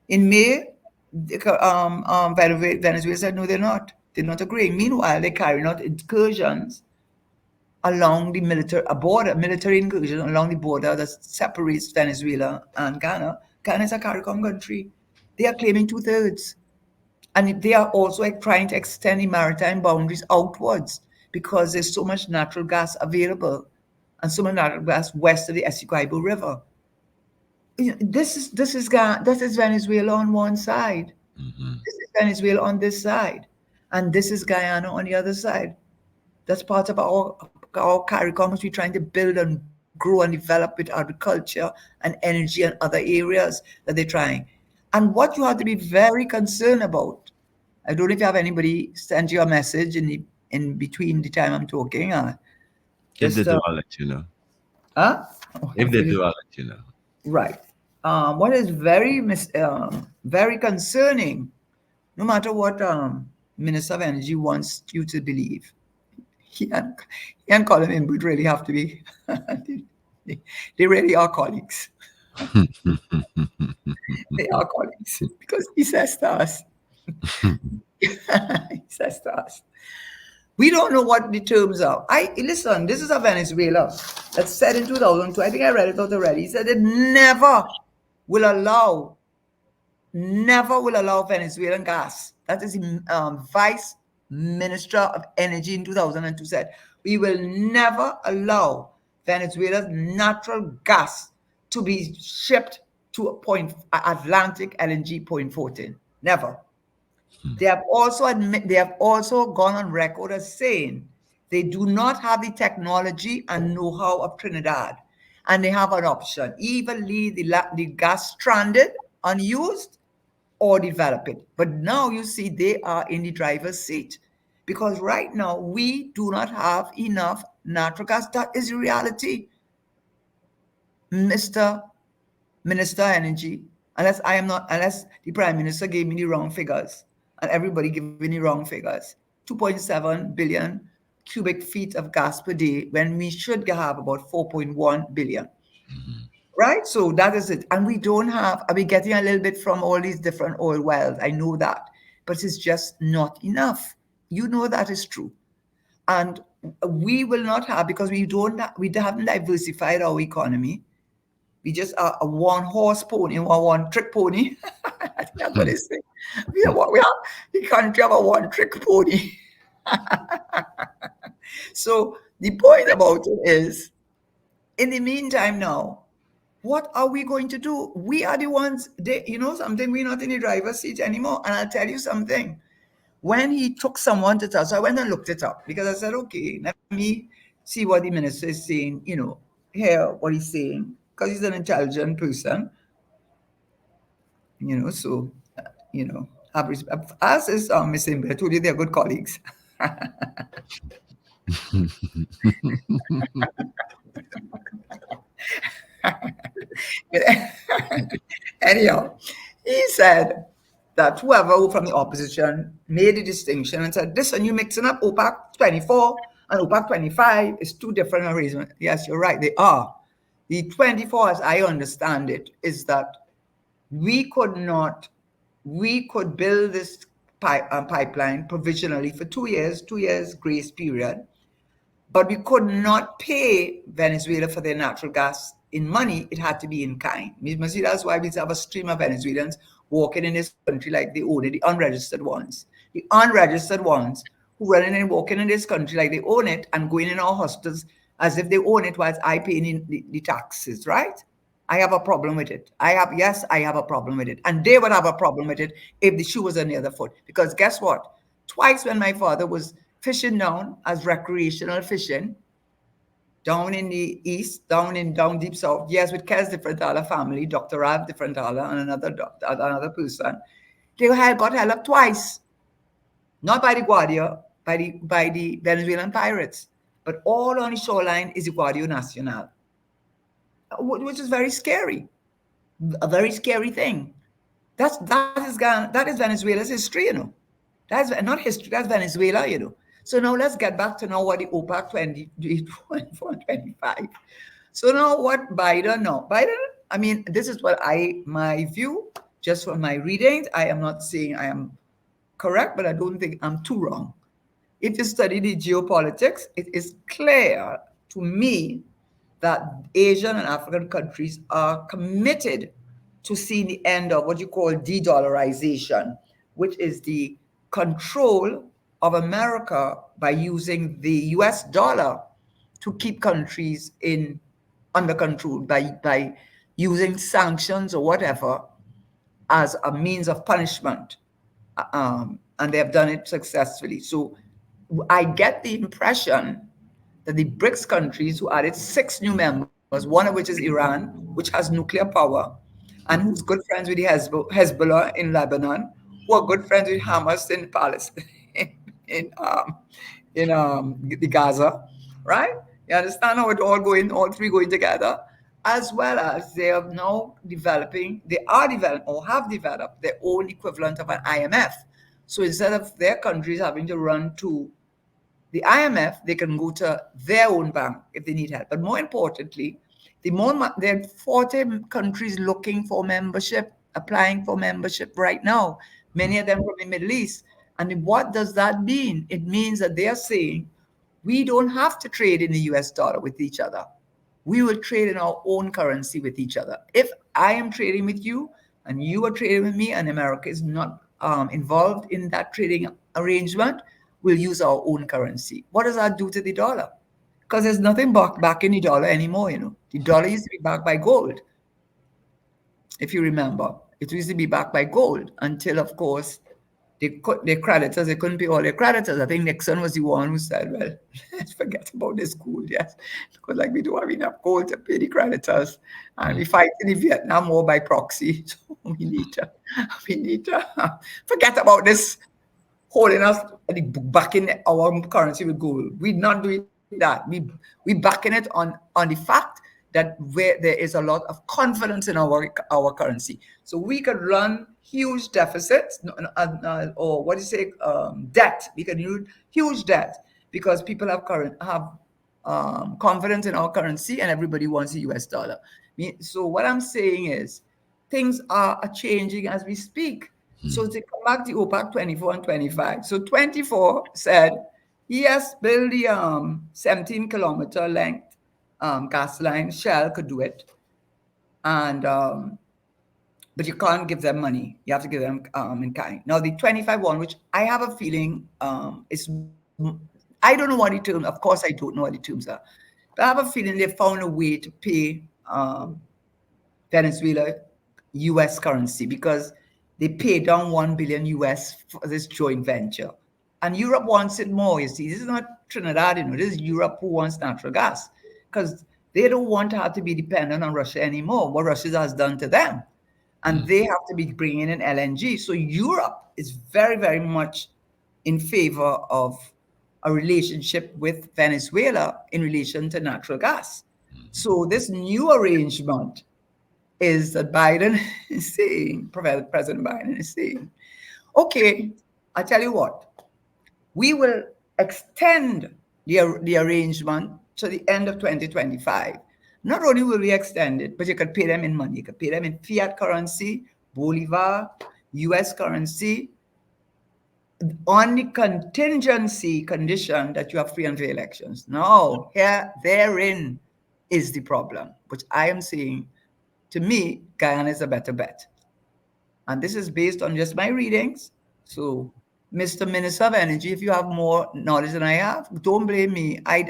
In May, Venezuela said, no, they're not. They're not agreeing. Meanwhile, they're carrying out incursions along the military incursion along the border that separates Venezuela and Ghana. Ghana is a CARICOM country. They are claiming 2/3. And they are also trying to extend the maritime boundaries outwards because there's so much natural gas available and so much natural gas west of the Essequibo River. This is Venezuela on one side. Mm-hmm. This is Venezuela on this side, and this is Guyana on the other side. That's part of our CARICOM, which we're trying to build and grow and develop with agriculture and energy and other areas that they're trying. And what you have to be very concerned about, I don't know if you have anybody send you a message in between the time I'm talking. If they Just do, I'll let you know. huh? Oh, If they do, I'll let you know. right. What is very concerning, no matter what Minister of Energy wants you to believe, he and Colin Inwood really have to be, they, they really are colleagues. They are colleagues because he says to us, he says to us, we don't know what the terms are. Listen, this is a Venezuela that said in 2002, I think I read it out already. He said it will allow, never will allow Venezuelan gas. That is the Vice Minister of Energy in 2002 said, we will never allow Venezuela's natural gas to be shipped to a point, Atlantic LNG point 14. Never. They have also gone on record as saying they do not have the technology and know-how of Trinidad, and they have an option: either leave the gas stranded, unused, or develop it. But now you see they are in the driver's seat because right now we do not have enough natural gas. That is the reality, Mr. Minister Energy, unless the Prime Minister gave me the wrong figures and everybody giving the wrong figures. 2.7 billion cubic feet of gas per day when we should have about 4.1 billion. Right? So that is it. And we don't have, are we getting a little bit from all these different oil wells? I know that. But it's just not enough. You know that is true. And we will not have, because we haven't diversified our economy. We just are a one horse pony or one trick pony. I think that's what they say. The country of a one trick pony. So the point about it is, in the meantime now, what are we going to do? We are the ones, something, we're not in the driver's seat anymore. And I'll tell you something. When he took someone to tell, so I went and looked it up because I said, okay, let me see what the minister is saying, hear what he's saying, because he's an intelligent person, so, have respect. As is Miss Imbe, I told you they're good colleagues. Anyhow, he said that whoever from the opposition made the distinction and said, listen, you mixing up OPAC 24 and OPAC 25 is two different arrangements. Yes, you're right, they are. The 24, as I understand it, is that we could build this pipeline provisionally for 2 years grace period, but we could not pay Venezuela for their natural gas in money. It had to be in kind. That's why we have a stream of Venezuelans walking in this country like they own it, the unregistered ones. The unregistered ones who running and walking in this country like they own it and going in our hospitals as if they own it whilst I pay in the taxes, right? I have a problem with it. I have a problem with it. And they would have a problem with it if the shoe was on the other foot. Because guess what? Twice when my father was fishing down as recreational fishing, down in the east, down deep south, yes, with Kes Differentala family, Dr. Rav Differentala and another person, they got held up twice. Not by the Guardia, by the Venezuelan pirates, but all on the shoreline is the Guardia Nacional, which is very scary, a very scary thing. That is Venezuela's history. That's not history, that's Venezuela. So now let's get back to now what the OPAC 24 and 25. So now what Biden, I mean, this is what my view, just from my readings. I am not saying I am correct, but I don't think I'm too wrong. if you study the geopolitics, it is clear to me that Asian and African countries are committed to seeing the end of what you call de-dollarization, which is the control of America by using the US dollar to keep countries in under control by using sanctions or whatever as a means of punishment. And they have done it successfully. So I get the impression that the BRICS countries, who added 6 new members, one of which is Iran, which has nuclear power, and who's good friends with the Hezbollah in Lebanon, who are good friends with Hamas in Palestine, in the Gaza, right? You understand how it all three going together, as well as they are developing or have developed their own equivalent of an IMF. So instead of their countries having to run to the IMF, they can go to their own bank if they need help. But more importantly, there are 40 countries looking for membership, applying for membership right now, many of them from the Middle East. And what does that mean? It means that they are saying, we don't have to trade in the US dollar with each other. We will trade in our own currency with each other. If I am trading with you and you are trading with me and America is not involved in that trading arrangement, we'll use our own currency. What does that do to the dollar? Because there's nothing back in the dollar anymore. The dollar used to be backed by gold, if you remember. It used to be backed by gold until, of course, they cut their creditors. They couldn't pay all their creditors. I think Nixon was the one who said, well, let's forget about this gold, yes. Because like we don't have enough gold to pay the creditors. And we fight in the Vietnam War by proxy. So we need to forget about this holding us backing our currency with gold. We're not doing that. We backing it on the fact that where there is a lot of confidence in our currency. So we could run huge deficits, or what do you say, debt. We can use huge debt because people have confidence in our currency and everybody wants the US dollar. So what I'm saying is things are changing as we speak. So to come back to OPAC 24 and 25. So 24 said, yes, build the 17-kilometer length gas line. Shell could do it. And but you can't give them money. You have to give them in kind. Now the 25 one, which I have a feeling I don't know what the terms. Of course, I don't know what the terms are, but I have a feeling they found a way to pay Venezuela U.S. currency because they paid down 1 billion US for this joint venture, and Europe wants it more. You see, this is not Trinidad. This is Europe who wants natural gas because they don't want to have to be dependent on Russia anymore. What Russia has done to them, and they have to be bringing in LNG. So Europe is very, very much in favor of a relationship with Venezuela in relation to natural gas. So this new arrangement is that Biden is saying, President Biden is saying, okay, I tell you what, we will extend the arrangement to the end of 2025. Not only will we extend it, but you could pay them in money. You could pay them in fiat currency, Bolivar, US currency, on the contingency condition that you have free and fair elections. No, therein is the problem, which I am saying, to me, Guyana is a better bet. And this is based on just my readings. So, Mr. Minister of Energy, if you have more knowledge than I have, don't blame me. I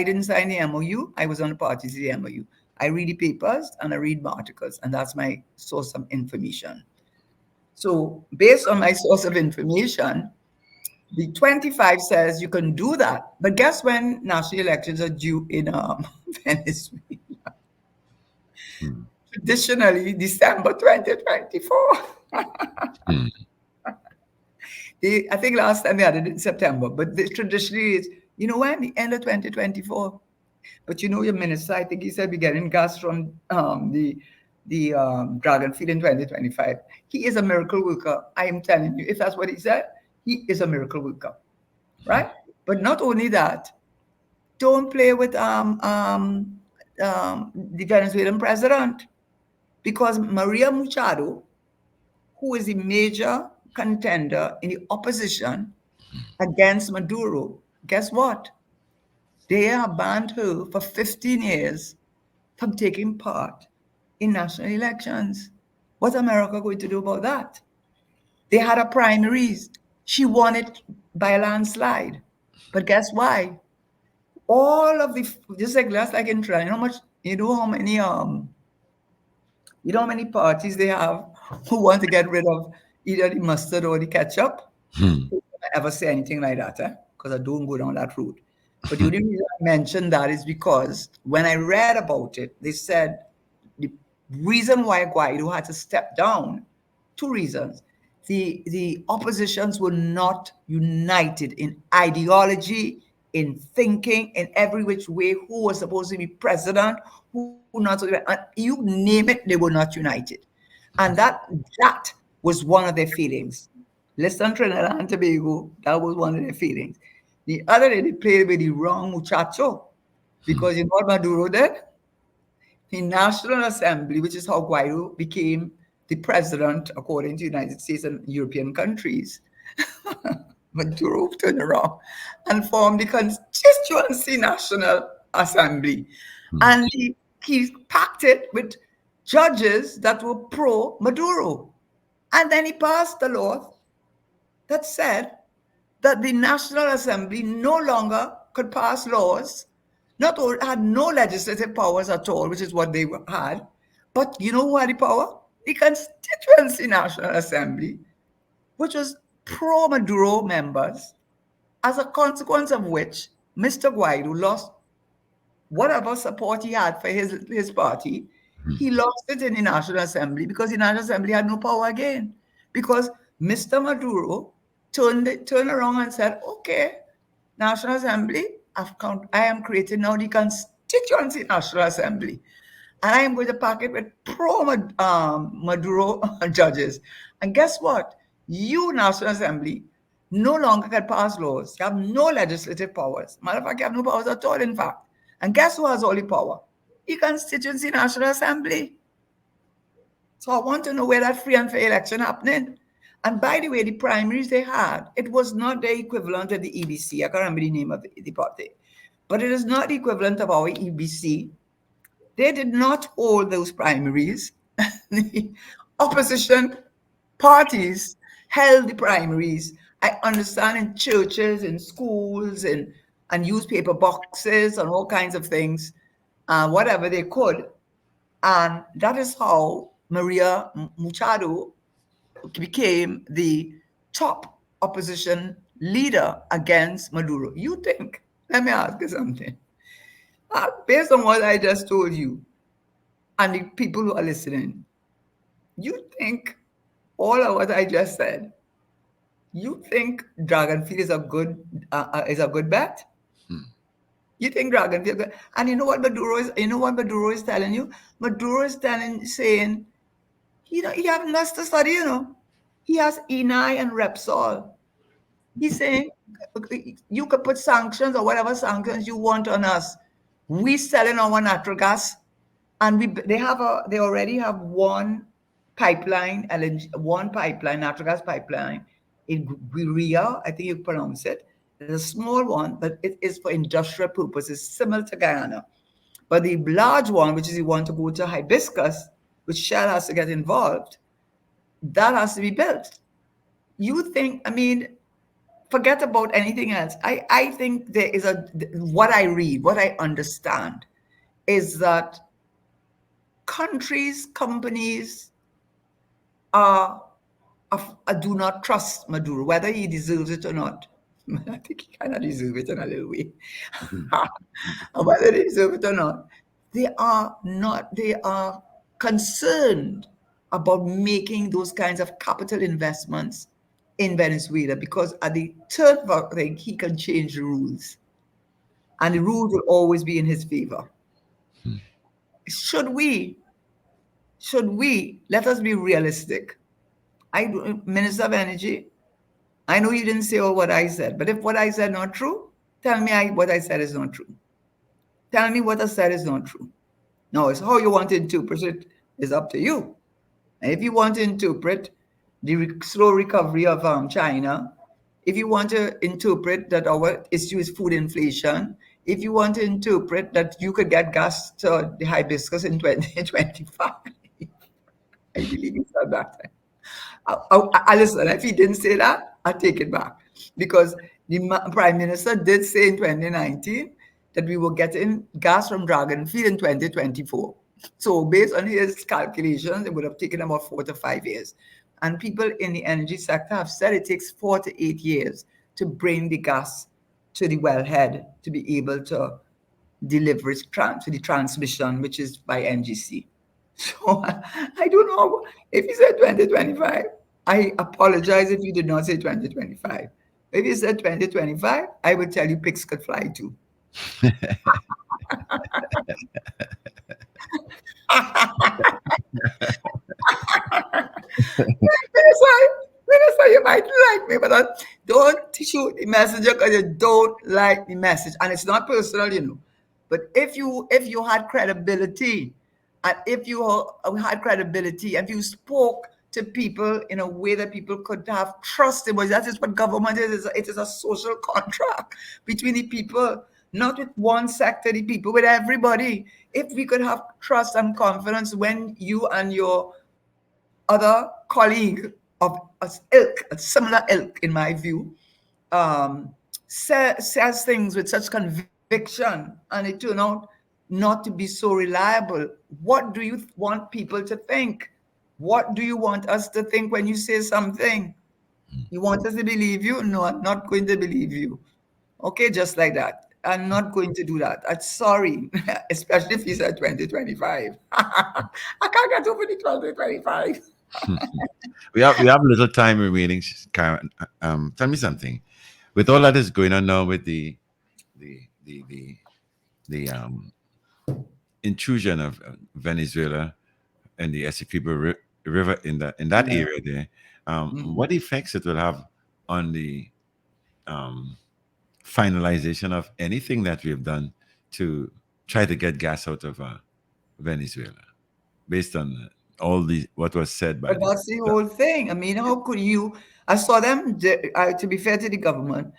didn't sign the MOU. I was on the party to the MOU. I read the papers and I read articles, and that's my source of information. So, based on my source of information, the 25 says you can do that. But guess when national elections are due in Venezuela? Traditionally, December 2024. I think last time they had it in September, but traditionally is, when? The end of 2024. But your minister, I think he said we're getting gas from the Dragon Field in 2025. He is a miracle worker. I am telling you, if that's what he said, he is a miracle worker, right? But not only that, don't play with the Venezuelan president, because Maria Machado, who is a major contender in the opposition, against Maduro. Guess what? They have banned her for 15 years from taking part in national elections. What's America going to do about that? They had a primaries. She won it by a landslide. But guess why? All of the just like last like in Trinidad, you know how many parties they have who want to get rid of either the mustard or the ketchup? Hmm. Who would ever say anything like that, eh? Because I don't go down that route. But the Hmm. only reason I mentioned that is because when I read about it, they said the reason why Guaido had to step down, two reasons. The oppositions were not united in ideology, in thinking, in every which way, who was supposed to be president, who not to be, you name it, they were not united. And that was one of their feelings. Listen, Trinidad and Tobago, that was one of their feelings. The other day, they played with the wrong muchacho Hmm. because you know what Maduro did? The National Assembly, which is how Guaido became the president according to United States and European countries, Maduro turned around and formed the Constituency National Assembly. Hmm. And he packed it with judges that were pro Maduro. And then he passed the law that said that the National Assembly no longer could pass laws, not only had no legislative powers at all, which is what they had, but you know who had the power? The Constituency National Assembly, which was pro Maduro members, as a consequence of which Mr. Guaido lost whatever support he had for his party. Hmm. He lost it in the National Assembly because the National Assembly had no power again. Because Mr. Maduro turned around and said, okay, National Assembly, I am creating now the Constituency National Assembly. And I am going to pack it with pro Maduro judges. And guess what? You, National Assembly, no longer can pass laws. You have no legislative powers. Matter of fact, you have no powers at all, in fact. And guess who has all the power? The Constituency National Assembly. So I want to know where that free and fair election happening. And by the way, the primaries they had, it was not the equivalent of the EBC. I can't remember the name of the party. But it is not the equivalent of our EBC. They did not hold those primaries. The opposition parties held the primaries. I understand in churches, in schools, and newspaper boxes, and all kinds of things, whatever they could. And that is how Maria Machado became the top opposition leader against Maduro. You think, let me ask you something. Based on what I just told you, and the people who are listening, you think all of what I just said, you think Dragonfield is a good bet? Hmm. You think Dragonfield, and you know what Maduro is telling you? Maduro is saying, he has nothing to study, He has Enai and Repsol. He's saying you could put sanctions or whatever sanctions you want on us. We selling our natural gas, and they already have one pipeline, one pipeline, natural gas pipeline in Guiria, I think you pronounce it. It's a small one, but it is for industrial purposes, similar to Guyana. But the large one, which is the one to go to Hibiscus, which Shell has to get involved, that has to be built. You think, I mean, forget about anything else. I think there is what I read, what I understand is that countries, companies are, do not trust Maduro, whether he deserves it or not. I think he kind of deserves it in a little way. Hmm. Whether they deserve it or not, they are concerned about making those kinds of capital investments in Venezuela because at the third thing, he can change the rules. And the rules will always be in his favor. Hmm. Should we, let us be realistic. Minister of Energy, I know you didn't say all what I said, but if what I said not true, tell me what I said is not true. Tell me what I said is not true. No, it's how you want to interpret it is up to you. And if you want to interpret the slow recovery of China if you want to interpret that our issue is food inflation, if you want to interpret that you could get gas to the hibiscus in 2025, I believe he said that. Listen, if he didn't say that, I take it back. Because the Prime Minister did say in 2019 that we were getting gas from Dragonfield in 2024. So, based on his calculations, it would have taken about 4 to 5 years. And people in the energy sector have said it takes 4 to 8 years to bring the gas to the wellhead to be able to deliver it to the transmission, which is by NGC. So I don't know if you said 2025. I apologize if you did not say 2025. If you said 2025, I would tell you pigs could fly too. Minister, Minister, you might like me, but don't shoot the messenger because you don't like the message, and it's not personal, you know. But if you had credibility, and if you had credibility, if you spoke to people in a way that people could have trust in, that is what government is. It is a social contract between the people, not with one sector, the people, with everybody. If we could have trust and confidence when you and your other colleague of a similar ilk, in my view, um, says things with such conviction and it turned out not to be so reliable, what do you want people to think? What do you want us to think when you say something? You want us to believe you? No, I'm not going to believe you. Okay, just like that. I'm not going to do that. I'm sorry, especially if you said 2025. I can't get over the 2025. We have little time remaining, Karen. Tell me something. With all that is going on now, with the the the the intrusion of Venezuela and the Essequibo River in that Yeah. area there, Mhm. what effects it will have on the um, finalization of anything that we have done to try to get gas out of Venezuela, based on all the what was said by But the. that's the whole thing. I mean, how could you? I saw them. To be fair to the government,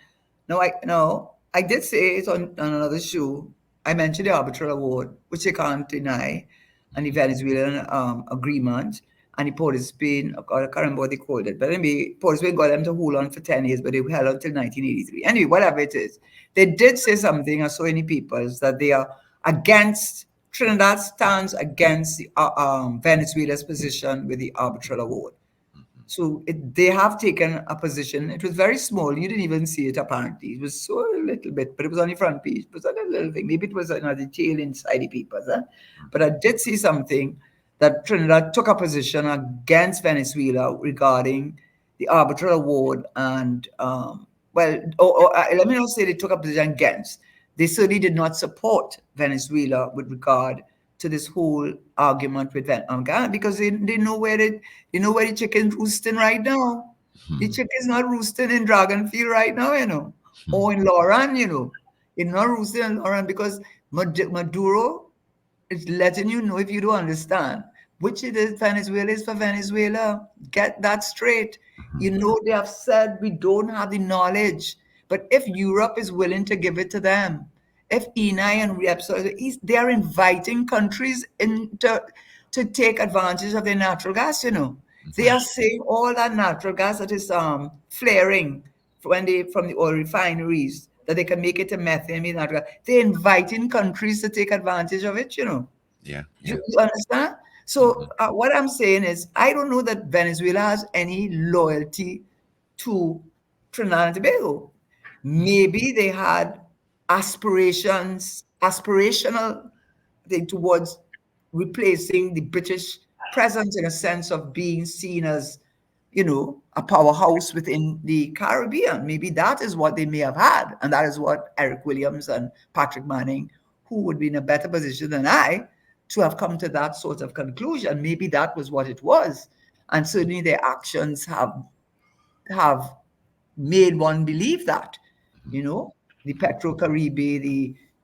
no, I did say it on another show. I mentioned the arbitral award, which they can't deny, and the Venezuelan agreement, and the Port of Spain. I can't remember what they called it, but anyway, Port of Spain got them to hold on for 10 years, but they held until 1983. Anyway, whatever it is, they did say something. I saw in the papers that they are against. Trinidad stands against Venezuela's position with the arbitral award. So they have taken a position. It was very small. You didn't even see it apparently. It was so little bit, but it was on the front page. It was a little thing. Maybe it was another detail inside the papers. Huh? But I did see something that Trinidad took a position against Venezuela regarding the arbitral award. And, let me not say they took a position against. They certainly did not support Venezuela with regard to this whole argument with Ghana because they know where the chicken's roosting right now. The Mhm. chicken's not roosting in Dragonfield right now, Mhm. or in Lauren. It's not roosting in Lauren because Maduro is letting you know if you don't understand which it is Venezuela is for Venezuela. Get that straight. They have said we don't have the knowledge, but if Europe is willing to give it to them, if ENI and Repsol, they are inviting countries to take advantage of their natural gas. They are saying all that natural gas that is flaring from the oil refineries that they can make it to methane with natural gas. They're inviting countries to take advantage of it. Yeah, yeah. You understand? So what I'm saying is, I don't know that Venezuela has any loyalty to Trinidad and Tobago. Maybe they had aspirational thing towards replacing the British presence in a sense of being seen as, a powerhouse within the Caribbean. Maybe that is what they may have had. And that is what Eric Williams and Patrick Manning, who would be in a better position than I, to have come to that sort of conclusion. Maybe that was what it was. And certainly their actions have made one believe that, you know, the Petro Caribe,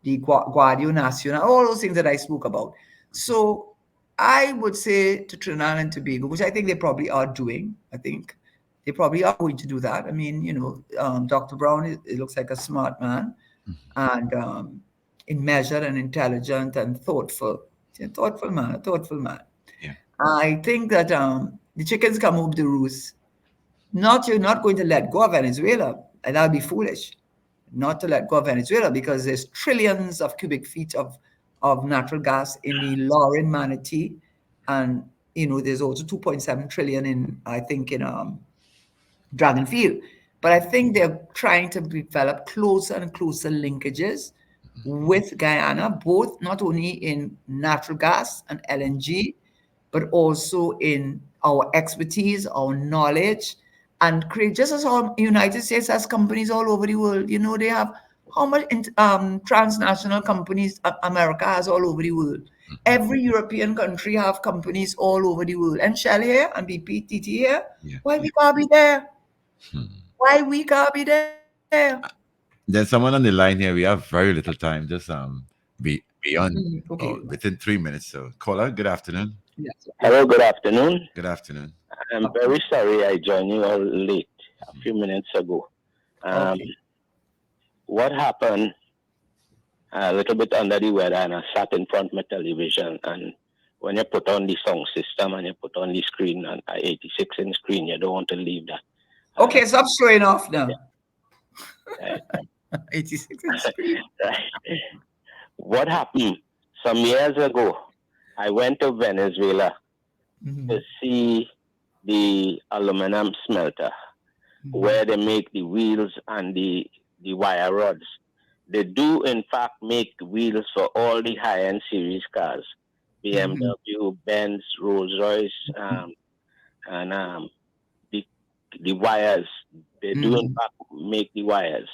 the Guardia Nacional, all those things that I spoke about. So I would say to Trinidad and Tobago, which I think they probably are doing, I think, They probably are going to do that. I mean, Dr. Brown, it looks like a smart man, and in measured and intelligent and thoughtful. He's a thoughtful man, a thoughtful man. Yeah. I think that the chickens come home to roost. Not You're not going to let go of Venezuela, and that'll be foolish not to let go of Venezuela, because there's trillions of cubic feet of natural gas in the Lauren Manatee, and there's also 2.7 trillion in, I think, in Dragonfield. But I think they're trying to develop closer and closer linkages with Guyana, both not only in natural gas and LNG, but also in our expertise, our knowledge, and create, just as our United States has companies all over the world. They have how much transnational companies America has all over the world. Every European country have companies all over the world. And Shell here and BPTT here. Yeah. Why Yeah. we can't be there? Hmm. Why we can't be there? There's someone on the line here. We have very little time. Just be on Okay. within 3 minutes. So caller, good afternoon. Yes. Hello, good afternoon. Good afternoon. I'm Okay. very sorry I joined you all late a few minutes ago. Um, Okay. what happened? A little bit under the weather, and I sat in front of my television. And when you put on the sound system and you put on the screen, and 86-inch screen, you don't want to leave that. Okay, stop showing off Yeah, now. right, 86-inch screen. right. What happened? Some years ago, I went to Venezuela Mhm. to see the aluminum smelter, where they make the wheels and the wire rods. They do, in fact, make wheels for all the high-end series cars, Mhm. BMW, Benz, Rolls-Royce, and the, the wires. They do, in Mhm. fact, make the wires.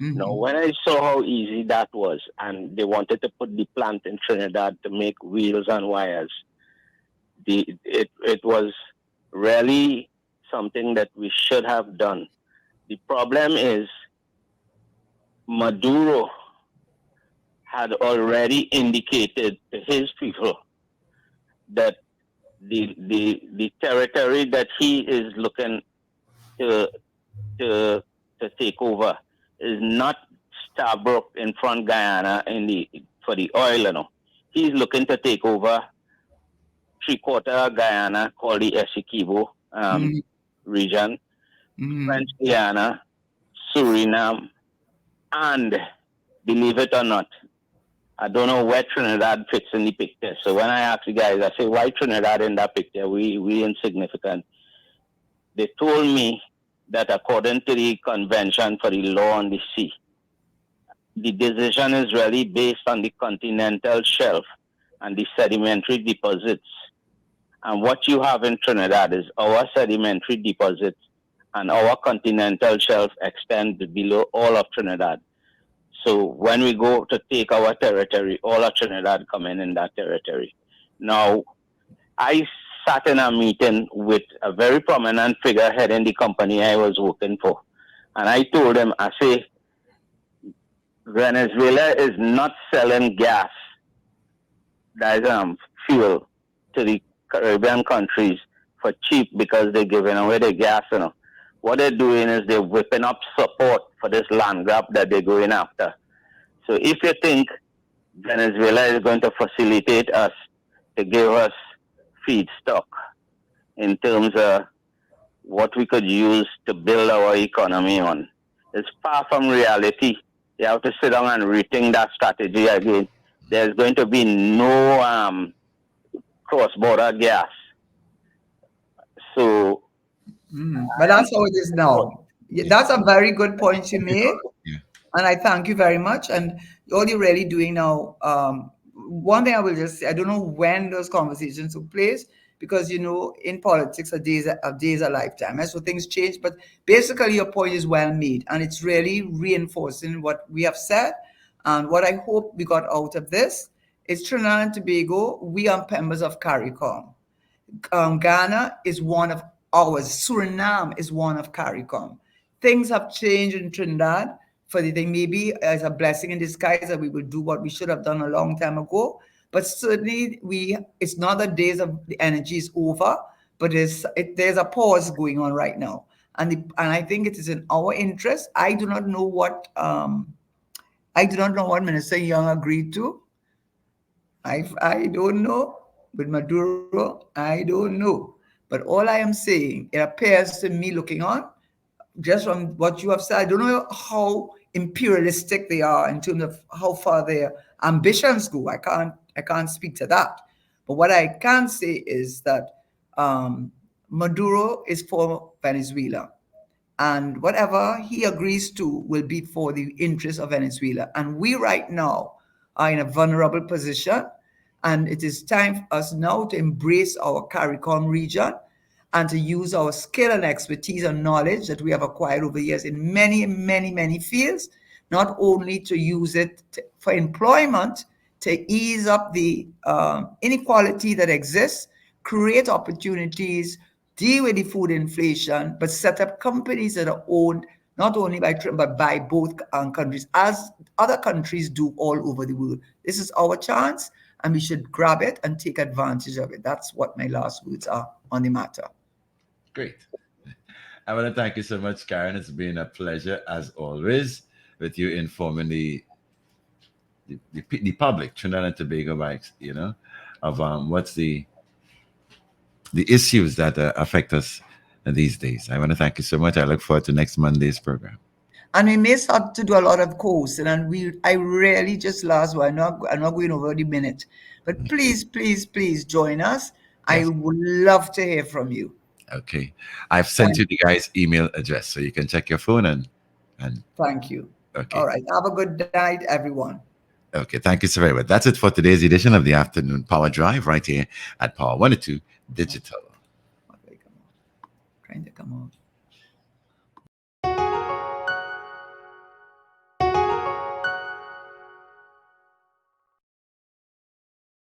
Now, Mhm. when I saw how easy that was, and they wanted to put the plant in Trinidad to make wheels and wires, it was really something that we should have done. The problem is Maduro had already indicated to his people that the territory that he is looking to to to take over is not Starbrook in front Guyana in the for the oil, He's looking to take over 3/4 Guyana called the Essequibo Mhm. region, French Mhm. Guiana, Suriname, and believe it or not, I don't know where Trinidad fits in the picture. So when I ask the guys, I say, why Trinidad in that picture? We insignificant. They told me that according to the Convention for the Law on the Sea, the decision is really based on the continental shelf and the sedimentary deposits. And what you have in Trinidad is our sedimentary deposits and our continental shelf extend below all of Trinidad. So when we go to take our territory, all of Trinidad come in that territory. Now, I sat in a meeting with a very prominent figurehead in the company I was working for. And I told him, I say, Venezuela is not selling gas, that is fuel, to the Caribbean countries for cheap because they're giving away the gas. What they're doing is they're whipping up support for this land grab that they're going after. So if you think Venezuela is going to facilitate us to give us feedstock in terms of what we could use to build our economy on. It's far from reality. You have to sit down and rethink that strategy again. There's going to be no cross-border gas. So, But that's how it is now. Yeah. That's a very good point you made. Yeah. And I thank you very much. And all you're really doing now, one thing I will just say, I don't know when those conversations took place, because in politics a day is a lifetime. And so things change. But basically your point is well made. And it's really reinforcing what we have said. And what I hope we got out of this is Trinidad and Tobago, we are members of CARICOM. Ghana is one of ours. Suriname is one of CARICOM. Things have changed in Trinidad for the thing. Maybe as a blessing in disguise that we will do what we should have done a long time ago. But certainly, it's not that days of the energy is over, but there's a pause going on right now. and I think it is in our interest. I do not know what Minister Young agreed to. I don't know. With Maduro, I don't know. But all I am saying, it appears to me, looking on, just from what you have said, I don't know how imperialistic they are in terms of how far their ambitions go. I can't speak to that. But what I can say is that um, Maduro is for Venezuela, and whatever he agrees to will be for the interest of Venezuela. And we right now are in a vulnerable position, and it is time for us now to embrace our CARICOM region and to use our skill and expertise and knowledge that we have acquired over years in many, many, many fields, not only to use it for employment, to ease up the inequality that exists, create opportunities, deal with the food inflation, but set up companies that are owned not only by Trinidad but by both countries, as other countries do all over the world. This is our chance, and we should grab it and take advantage of it. That's what my last words are on the matter. Great. I want to thank you so much, Karen. It's been a pleasure, as always, with you informing the public, Trinidad and Tobago, of what's the issues that affect us these days. I want to thank you so much. I look forward to next Monday's program. And we may start to do a lot of courses, and I really just last one. I'm not going over the minute, but please, please, please join us. I Yes. would love to hear from you. Okay. I've sent Thank, you the guy's email address so you can check your phone and thank you. All okay. right. Have a good night, everyone. Okay. Thank you so very much. That's it for today's edition of the Afternoon Power Drive right here at Power 102 Digital. Trying to come on.